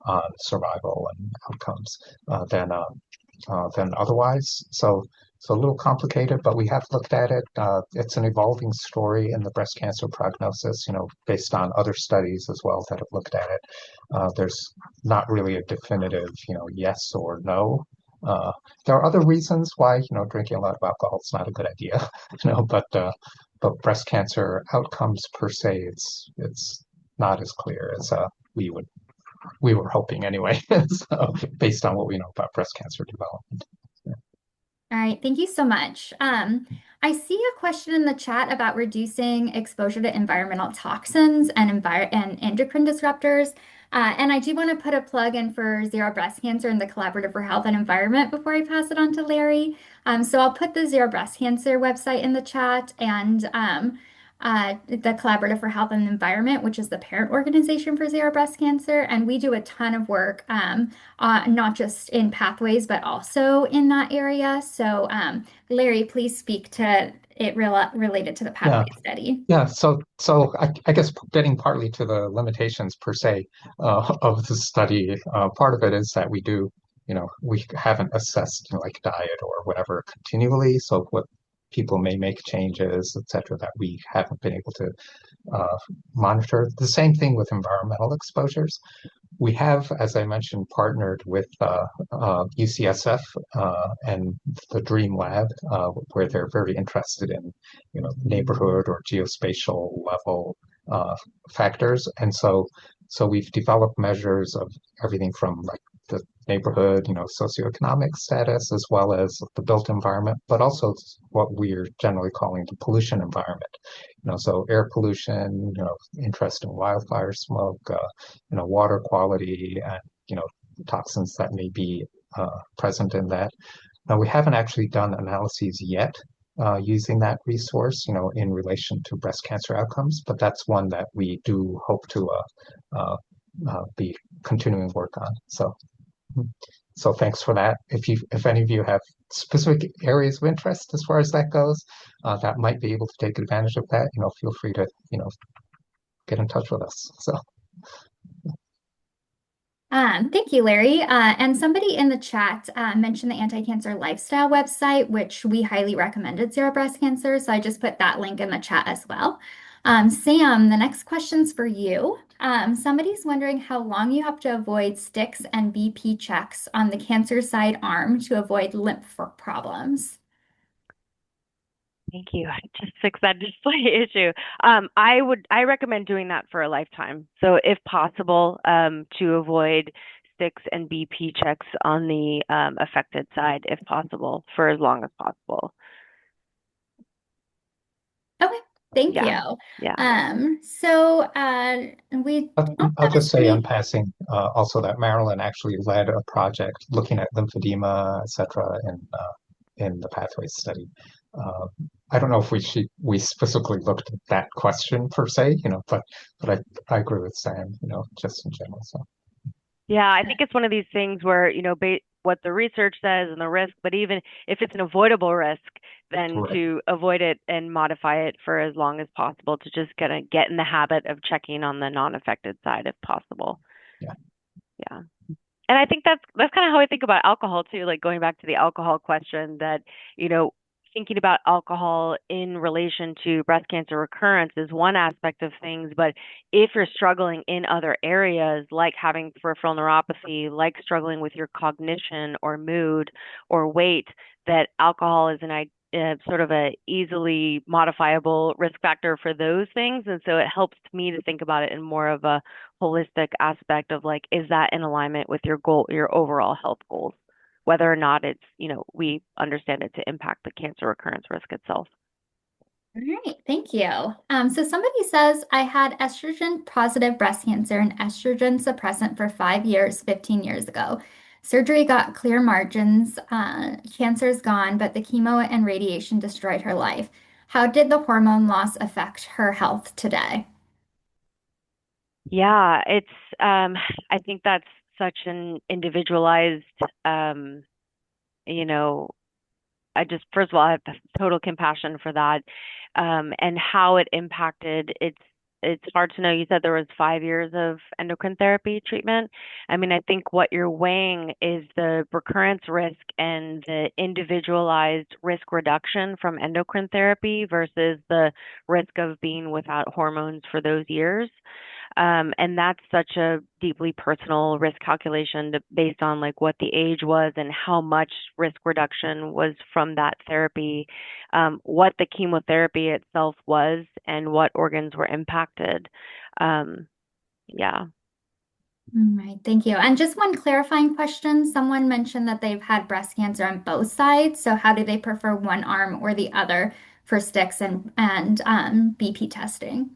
on survival and outcomes than otherwise. So a little complicated, but we have looked at it. It's an evolving story in the breast cancer prognosis, based on other studies as well that have looked at it. There's not really a definitive, yes or no. There are other reasons why, drinking a lot of alcohol is not a good idea, but breast cancer outcomes per se, it's not as clear as we would we were hoping anyway, so, based on what we know about breast cancer development. All right, thank you so much. I see a question in the chat about reducing exposure to environmental toxins and endocrine disruptors. And I do want to put a plug in for Zero Breast Cancer and the Collaborative for Health and Environment before I pass it on to Larry. So I'll put the Zero Breast Cancer website in the chat and the Collaborative for Health and Environment, which is the parent organization for Zero Breast Cancer. And we do a ton of work, not just in pathways, but also in that area. So, Larry, please speak to it related to the pathway study. Yeah, so I guess getting partly to the limitations per se of the study, part of it is that we haven't assessed like diet or whatever continually. So what people may make changes, et cetera, that we haven't been able to monitor. The same thing with environmental exposures. We have, as I mentioned, partnered with UCSF and the Dream Lab, where they're very interested in, neighborhood or geospatial level factors, and so we've developed measures of everything from like the neighborhood, socioeconomic status, as well as the built environment, but also what we're generally calling the pollution environment. So air pollution, interest in wildfire smoke, water quality, and toxins that may be present in that. Now, we haven't actually done analyses yet using that resource, in relation to breast cancer outcomes, but that's one that we do hope to be continuing work on. So thanks for that. If any of you have specific areas of interest as far as that goes, that might be able to take advantage of that, feel free to, get in touch with us. So. Thank you, Larry. And somebody in the chat mentioned the Anti-Cancer Lifestyle website, which we highly recommended Zero Breast Cancer. So I just put that link in the chat as well. Sam, the next question's for you. Somebody's wondering how long you have to avoid sticks and BP checks on the cancer side arm to avoid lymph problems. Thank you. Just fix that display issue. I recommend doing that for a lifetime. So if possible, to avoid sticks and BP checks on the affected side, if possible, for as long as possible. Okay. Thank you. Yeah. So I'll just say in passing also that Marilyn actually led a project looking at lymphedema, et cetera, in the pathways study. I don't know if we specifically looked at that question per se, but I agree with Sam, just in general. So. Yeah, I think it's one of these things where, what the research says and the risk, but even if it's an avoidable risk, then to avoid it and modify it for as long as possible to just get in the habit of checking on the non-affected side if possible. Yeah. Yeah. And I think that's kind of how I think about alcohol too, like going back to the alcohol question that, thinking about alcohol in relation to breast cancer recurrence is one aspect of things, but if you're struggling in other areas like having peripheral neuropathy, like struggling with your cognition or mood or weight, that alcohol is sort of a easily modifiable risk factor for those things. And so it helps me to think about it in more of a holistic aspect of like, is that in alignment with your goal, your overall health goals? whether or not it's, we understand it to impact the cancer recurrence risk itself. All right, thank you. So somebody says, I had estrogen positive breast cancer and estrogen suppressant for 5 years, 15 years ago. Surgery got clear margins, cancer's gone, but the chemo and radiation destroyed her life. How did the hormone loss affect her health today? Yeah, I think that's such an individualized, um, you know, I just, first of all, I have total compassion for that, and how it impacted. It's hard to know. You said there was 5 years of endocrine therapy treatment. I mean, I think what you're weighing is the recurrence risk and the individualized risk reduction from endocrine therapy versus the risk of being without hormones for those years. And that's such a deeply personal risk calculation based on like what the age was and how much risk reduction was from that therapy, what the chemotherapy itself was, and what organs were impacted. Yeah. All right, thank you. And just one clarifying question. Someone mentioned that they've had breast cancer on both sides. So how do they prefer one arm or the other for sticks and BP testing?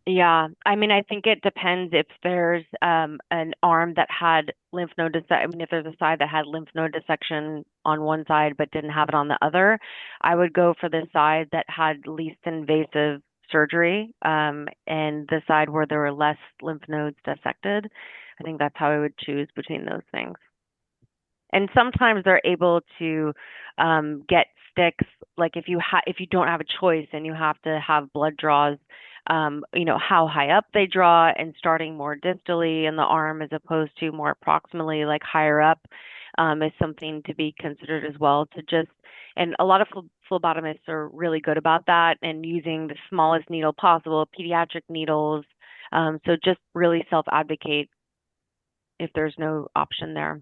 Yeah, I mean, I think it depends if there's an arm that had lymph node I mean, if there's a side that had lymph node dissection on one side but didn't have it on the other, I would go for the side that had least invasive surgery, and the side where there were less lymph nodes dissected. I think that's how I would choose between those things. And sometimes they're able to get sticks. Like if you don't have a choice and you have to have blood draws, how high up they draw and starting more distally in the arm as opposed to more proximally, like higher up, is something to be considered as well. And a lot of phlebotomists are really good about that and using the smallest needle possible, pediatric needles. So just really self-advocate if there's no option there.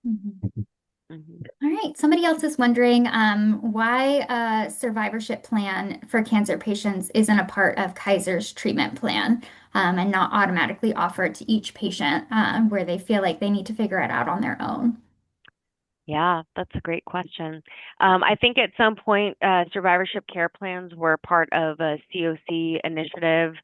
Mhm. Mhm. All right. Somebody else is wondering why a survivorship plan for cancer patients isn't a part of Kaiser's treatment plan and not automatically offered to each patient where they feel like they need to figure it out on their own. Yeah, that's a great question. I think at some point, survivorship care plans were part of a COC initiative,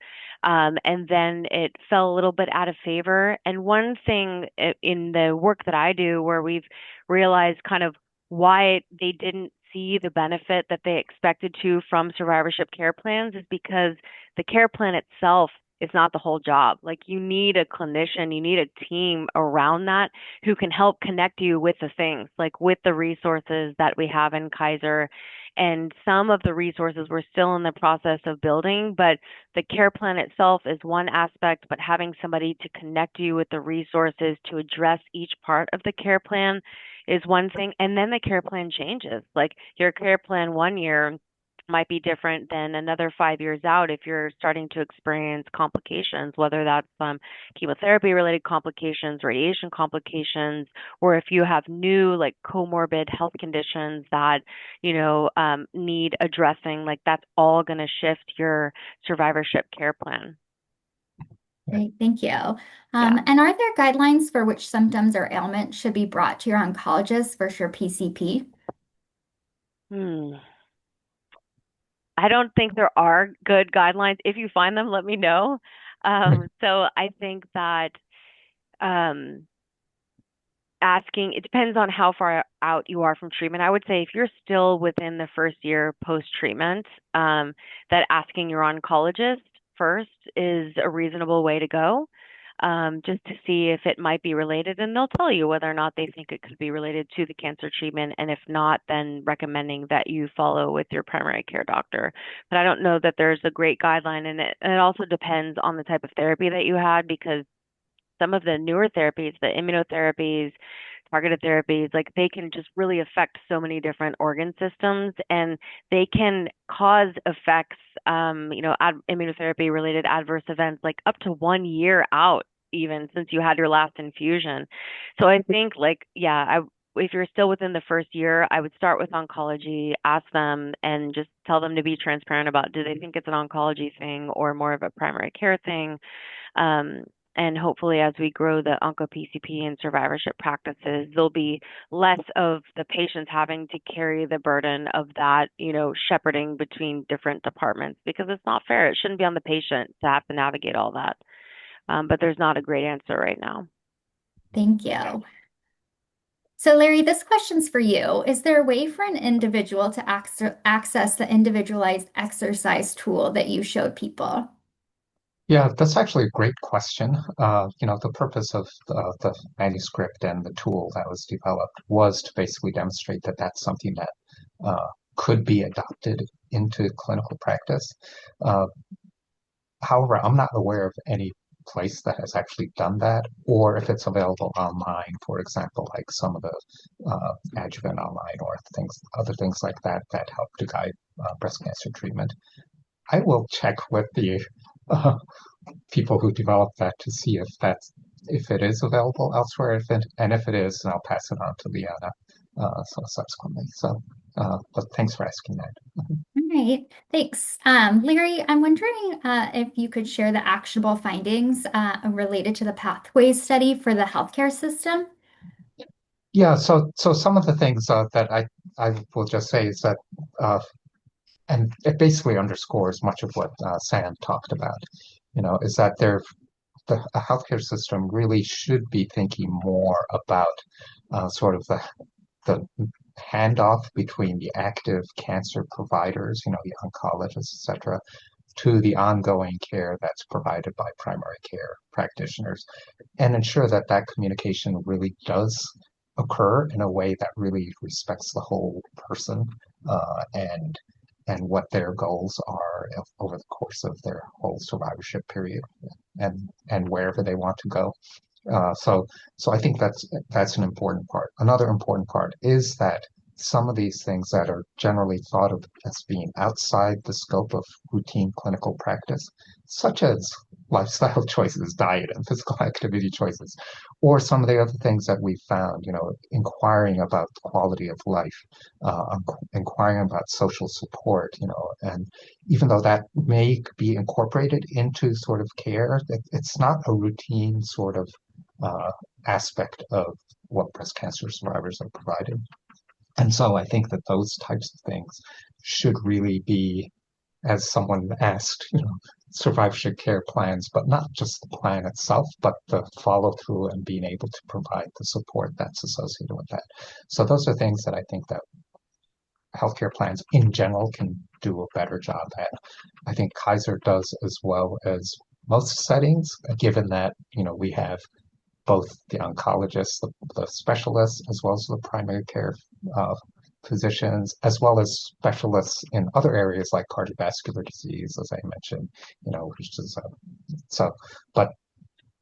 and then it fell a little bit out of favor. And one thing in the work that I do, where we've realized kind of why they didn't see the benefit that they expected to from survivorship care plans, is because the care plan itself is not the whole job. Like you need a clinician, you need a team around that who can help connect you with the things, like with the resources that we have in Kaiser. And some of the resources we're still in the process of building, but the care plan itself is one aspect, but having somebody to connect you with the resources to address each part of the care plan is one thing. And then the care plan changes. Like your care plan one year might be different than another 5 years out if you're starting to experience complications, whether that's chemotherapy related complications, radiation complications, or if you have new like comorbid health conditions that, need addressing, like that's all going to shift your survivorship care plan. Great, thank you. Yeah. And are there guidelines for which symptoms or ailments should be brought to your oncologist versus your PCP? Hmm. I don't think there are good guidelines. If you find them, let me know. So I think that um, it depends on how far out you are from treatment. I would say if you're still within the first year post treatment, that asking your oncologist first is a reasonable way to go, just to see if it might be related. And they'll tell you whether or not they think it could be related to the cancer treatment. And if not, then recommending that you follow with your primary care doctor. But I don't know that there's a great guideline in it. And it also depends on the type of therapy that you had, because some of the newer therapies, the immunotherapies, targeted therapies, like they can just really affect so many different organ systems, and they can cause effects, immunotherapy related adverse events like up to 1 year out, even since you had your last infusion. So I think like, yeah, if you're still within the first year, I would start with oncology, ask them and just tell them to be transparent about, do they think it's an oncology thing or more of a primary care thing? Um, And hopefully, as we grow the onco-PCP and survivorship practices, there'll be less of the patients having to carry the burden of that, shepherding between different departments, because it's not fair. It shouldn't be on the patient to have to navigate all that. But there's not a great answer right now. Thank you. So, Larry, this question's for you. Is there a way for an individual to access the individualized exercise tool that you showed people? Yeah, that's actually a great question. The purpose of the manuscript and the tool that was developed was to basically demonstrate that that's something that could be adopted into clinical practice. Uh, However, I'm not aware of any place that has actually done that, or if it's available online, for example, like some of the adjuvant online or other things like that that help to guide breast cancer treatment. I will check with the uh, people who developed that to see if it is available elsewhere. And if it is, then I'll pass it on to Liana subsequently. But thanks for asking that. All right, thanks. Larry, I'm wondering if you could share the actionable findings related to the pathways study for the healthcare system. Yeah, so some of the things that I will just say is that, and it basically underscores much of what Sam talked about, is that the healthcare system really should be thinking more about sort of the handoff between the active cancer providers, the oncologists, et cetera, to the ongoing care that's provided by primary care practitioners, and ensure that that communication really does occur in a way that really respects the whole person and what their goals are over the course of their whole survivorship period and wherever they want to go. So I think that's an important part. Another important part is that some of these things that are generally thought of as being outside the scope of routine clinical practice, such as lifestyle choices, diet and physical activity choices, or some of the other things that we found, inquiring about the quality of life, inquiring about social support, and even though that may be incorporated into sort of care, it's not a routine sort of uh, aspect of what breast cancer survivors are provided. And so I think that those types of things should really be, as someone asked, survivorship care plans, but not just the plan itself, but the follow through and being able to provide the support that's associated with that. So those are things that I think that healthcare plans in general can do a better job at. I think Kaiser does as well as most settings, given that, we have both the oncologists, the specialists, as well as the primary care uh, physicians, as well as specialists in other areas like cardiovascular disease, as I mentioned, which is so, but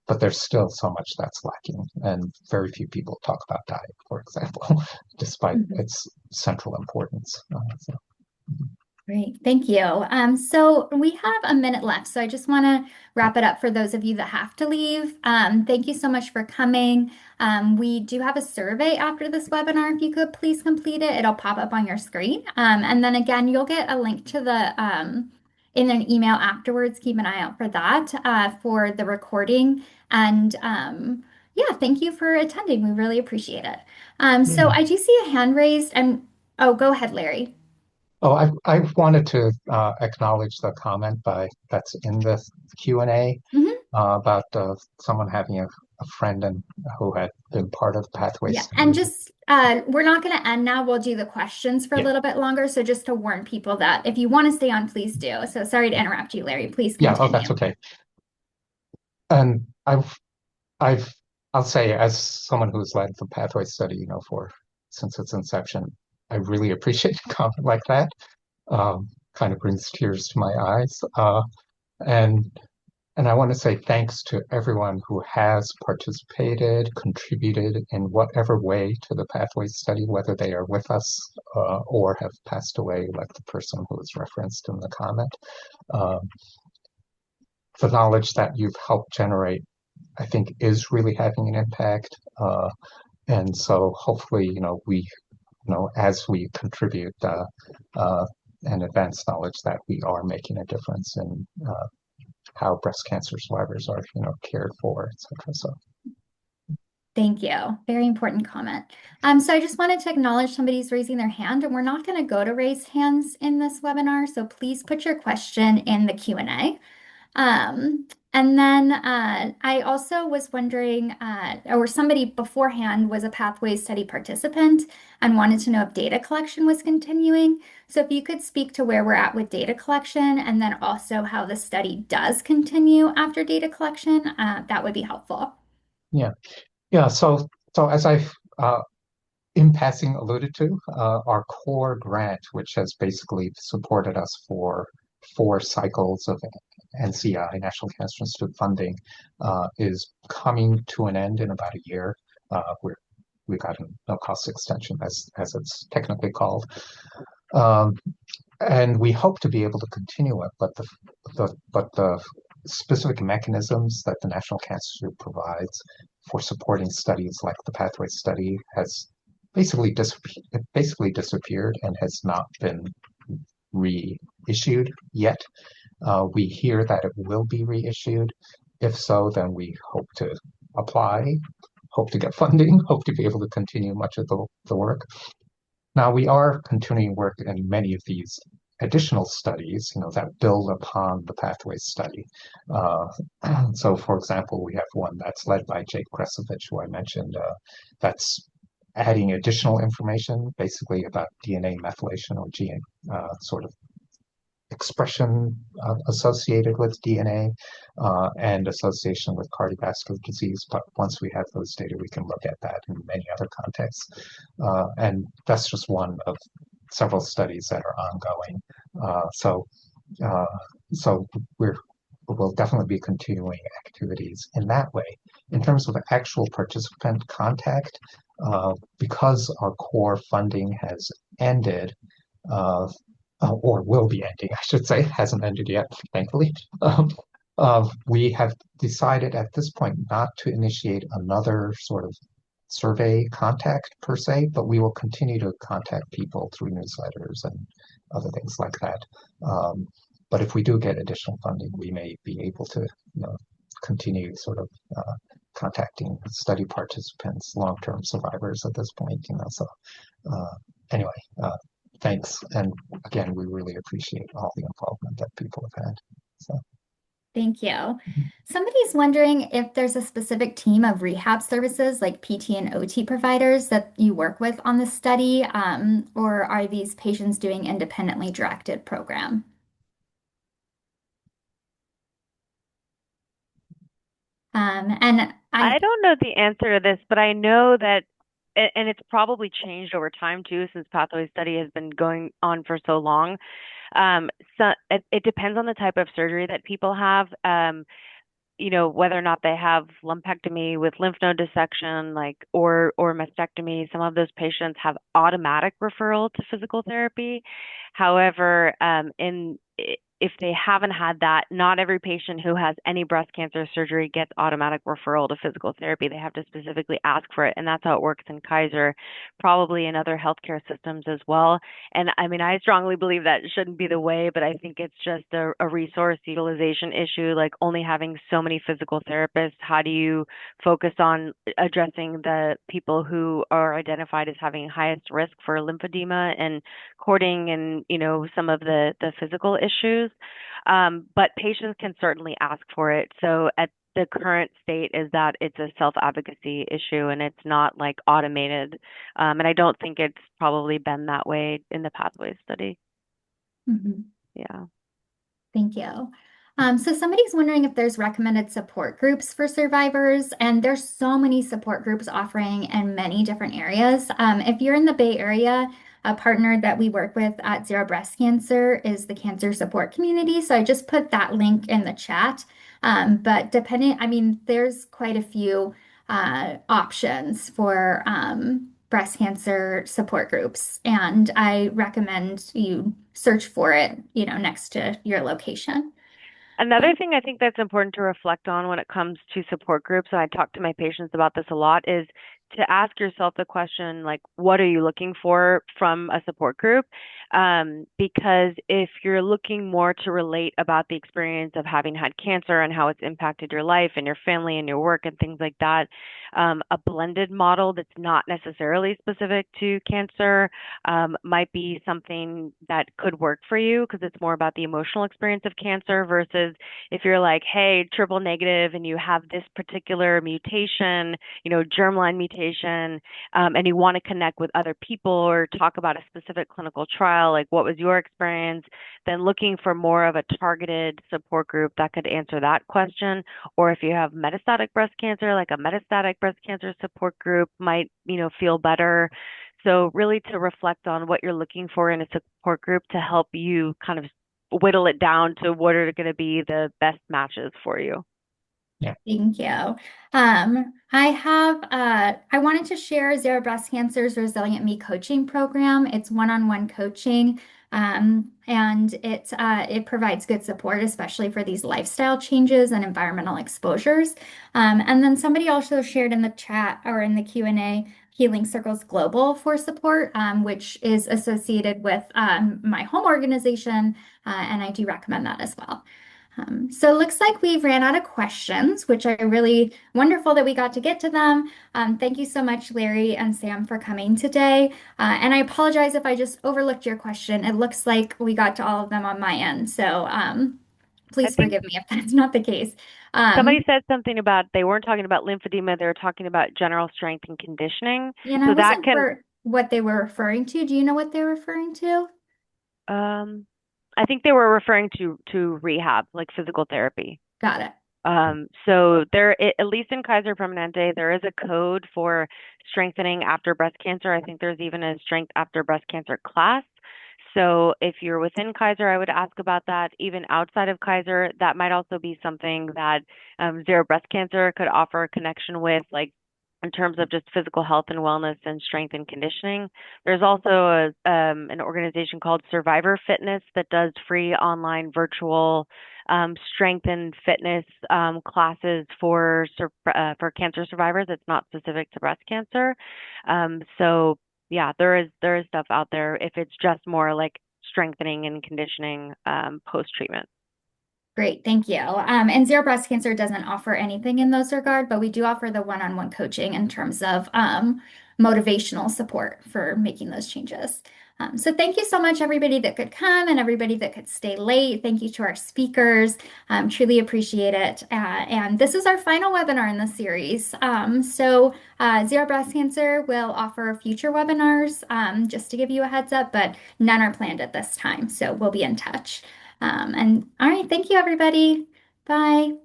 but there's still so much that's lacking, and very few people talk about diet, for example, despite Mhm. its central importance. Great, thank you. So we have a minute left, so I just want to wrap it up for those of you that have to leave. Thank you so much for coming. We do have a survey after this webinar. If you could please complete it, it'll pop up on your screen. And then again, you'll get a link to in an email afterwards. Keep an eye out for that for the recording. And yeah, thank you for attending. We really appreciate it. So Yeah. I do see a hand raised, and oh, go ahead, Larry. Oh, I wanted to acknowledge the comment that's in the Q&A Mhm. about someone having a friend who had been part of the pathway Yeah, and study. just we're not going to end now. We'll do the questions for a Yeah, little bit longer. So just to warn people that if you want to stay on, please do. So sorry to interrupt you, Larry. Please yeah. Oh, that's continue. okay. And I've, I'll say, as someone who's led the pathway study, since its inception, I really appreciate a comment like that. Kind of brings tears to my eyes. And And I want to say thanks to everyone who has participated, contributed in whatever way to the Pathways study, whether they are with us or have passed away, like the person who was referenced in the comment. Um, the knowledge that you've helped generate, I think, is really having an impact. And so hopefully, as we contribute and advance knowledge, that we are making a difference in how breast cancer survivors are, cared for, etc. So. Thank you. Very important comment. So I just wanted to acknowledge somebody's raising their hand, and we're not going to go to raised hands in this webinar, so please put your question in the Q&A. And then I also was wondering, or somebody beforehand was a Pathways study participant and wanted to know if data collection was continuing. So if you could speak to where we're at with data collection and then also how the study does continue after data collection, that would be helpful. Yeah. Yeah. So as I've in passing alluded to, our core grant, which has basically supported us for 4 cycles of NCI, National Cancer Institute funding, is coming to an end in about a year. We got a no-cost extension, as it's technically called. And we hope to be able to continue it, but the specific mechanisms that the National Cancer Institute provides for supporting studies like the Pathway study has basically disappeared and has not been reissued yet. We hear that it will be reissued. If so, then we hope to apply, hope to get funding, hope to be able to continue much of the work. Now, we are continuing work in many of these additional studies, that build upon the Pathways study. So, for example, we have one that's led by Jake Kresovich, who I mentioned, that's adding additional information, basically about DNA methylation or gene sort of expression associated with DNA and association with cardiovascular disease. But once we have those data, we can look at that in many other contexts. And that's just one of several studies that are ongoing. So we'll definitely be continuing activities in that way. In terms of actual participant contact, because our core funding has ended, or will be ending, I should say, hasn't ended yet, thankfully. We have decided at this point not to initiate another sort of survey contact per se, but we will continue to contact people through newsletters and other things like that. But if we do get additional funding, we may be able to continue sort of contacting study participants, long-term survivors at this point. So anyway, thanks. And again, we really appreciate all the involvement that people have had. So. Thank you. Somebody's wondering if there's a specific team of rehab services like PT and OT providers that you work with on the study, or are these patients doing independently directed program? And I don't know the answer to this, but I know that, and it's probably changed over time too, since Pathway study has been going on for so long. So it depends on the type of surgery that people have. Whether or not they have lumpectomy with lymph node dissection, or mastectomy. Some of those patients have automatic referral to physical therapy. However, if they haven't had that, not every patient who has any breast cancer surgery gets automatic referral to physical therapy. They have to specifically ask for it, and that's how it works in Kaiser, probably in other healthcare systems as well. And I mean, I strongly believe that shouldn't be the way, but I think it's just a resource utilization issue, like only having so many physical therapists. How do you focus on addressing the people who are identified as having highest risk for lymphedema and cording and, some of the physical issues? But patients can certainly ask for it. So at the current state is that it's a self-advocacy issue and it's not like automated. And I don't think it's probably been that way in the Pathways study. Mm-hmm. Yeah. Thank you. So somebody's wondering if there's recommended support groups for survivors, and there's so many support groups offering in many different areas. If you're in the Bay Area, a partner that we work with at Zero Breast Cancer is the Cancer Support Community. So I just put that link in the chat. But there's quite a few options for breast cancer support groups, and I recommend you search for it, next to your location. Another thing I think that's important to reflect on when it comes to support groups, and I talk to my patients about this a lot, is to ask yourself the question, like, what are you looking for from a support group? Because if you're looking more to relate about the experience of having had cancer and how it's impacted your life and your family and your work and things like that, a blended model that's not necessarily specific to cancer might be something that could work for you because it's more about the emotional experience of cancer versus if you're like, hey, triple negative and you have this particular mutation, germline mutation, and you want to connect with other people or talk about a specific clinical trial, like what was your experience, then looking for more of a targeted support group that could answer that question. Or if you have metastatic breast cancer, like a metastatic breast cancer support group might, feel better. So really to reflect on what you're looking for in a support group to help you kind of whittle it down to what are going to be the best matches for you. Yeah. Thank you. I wanted to share Zero Breast Cancer's Resilient Me coaching program. It's one-on-one coaching, and it provides good support, especially for these lifestyle changes and environmental exposures. And then somebody also shared in the chat or in the Q&A Healing Circles Global for support, which is associated with my home organization, and I do recommend that as well. So it looks like we've ran out of questions, which are really wonderful that we got to get to them. Thank you so much, Larry and Sam, for coming today. And I apologize if I just overlooked your question. It looks like we got to all of them on my end. So I please think forgive me if that's not the case. somebody said something about they weren't talking about lymphedema, they were talking about general strength and conditioning. And I So that wasn't can, for what they were referring to. Do you know what they're referring to? um, I think they were referring to rehab, like physical therapy. Got it. So at least in Kaiser Permanente, there is a code for strengthening after breast cancer. I think there's even a strength after breast cancer class. So if you're within Kaiser, I would ask about that. Even outside of Kaiser, that might also be something that Zero Breast Cancer could offer a connection with, like in terms of just physical health and wellness and strength and conditioning. There's also an organization called Survivor Fitness that does free online virtual strength and fitness classes for cancer survivors. It's not specific to breast cancer. So yeah, there is stuff out there if it's just more like strengthening and conditioning post treatment. Great, thank you. And Zero Breast Cancer doesn't offer anything in those regard, but we do offer the one-on-one coaching in terms of motivational support for making those changes. So thank you so much, everybody that could come and everybody that could stay late. Thank you to our speakers. Truly appreciate it. And this is our final webinar in the series. Zero Breast Cancer will offer future webinars, just to give you a heads up, but none are planned at this time. So we'll be in touch. And all right, thank you, everybody. Bye.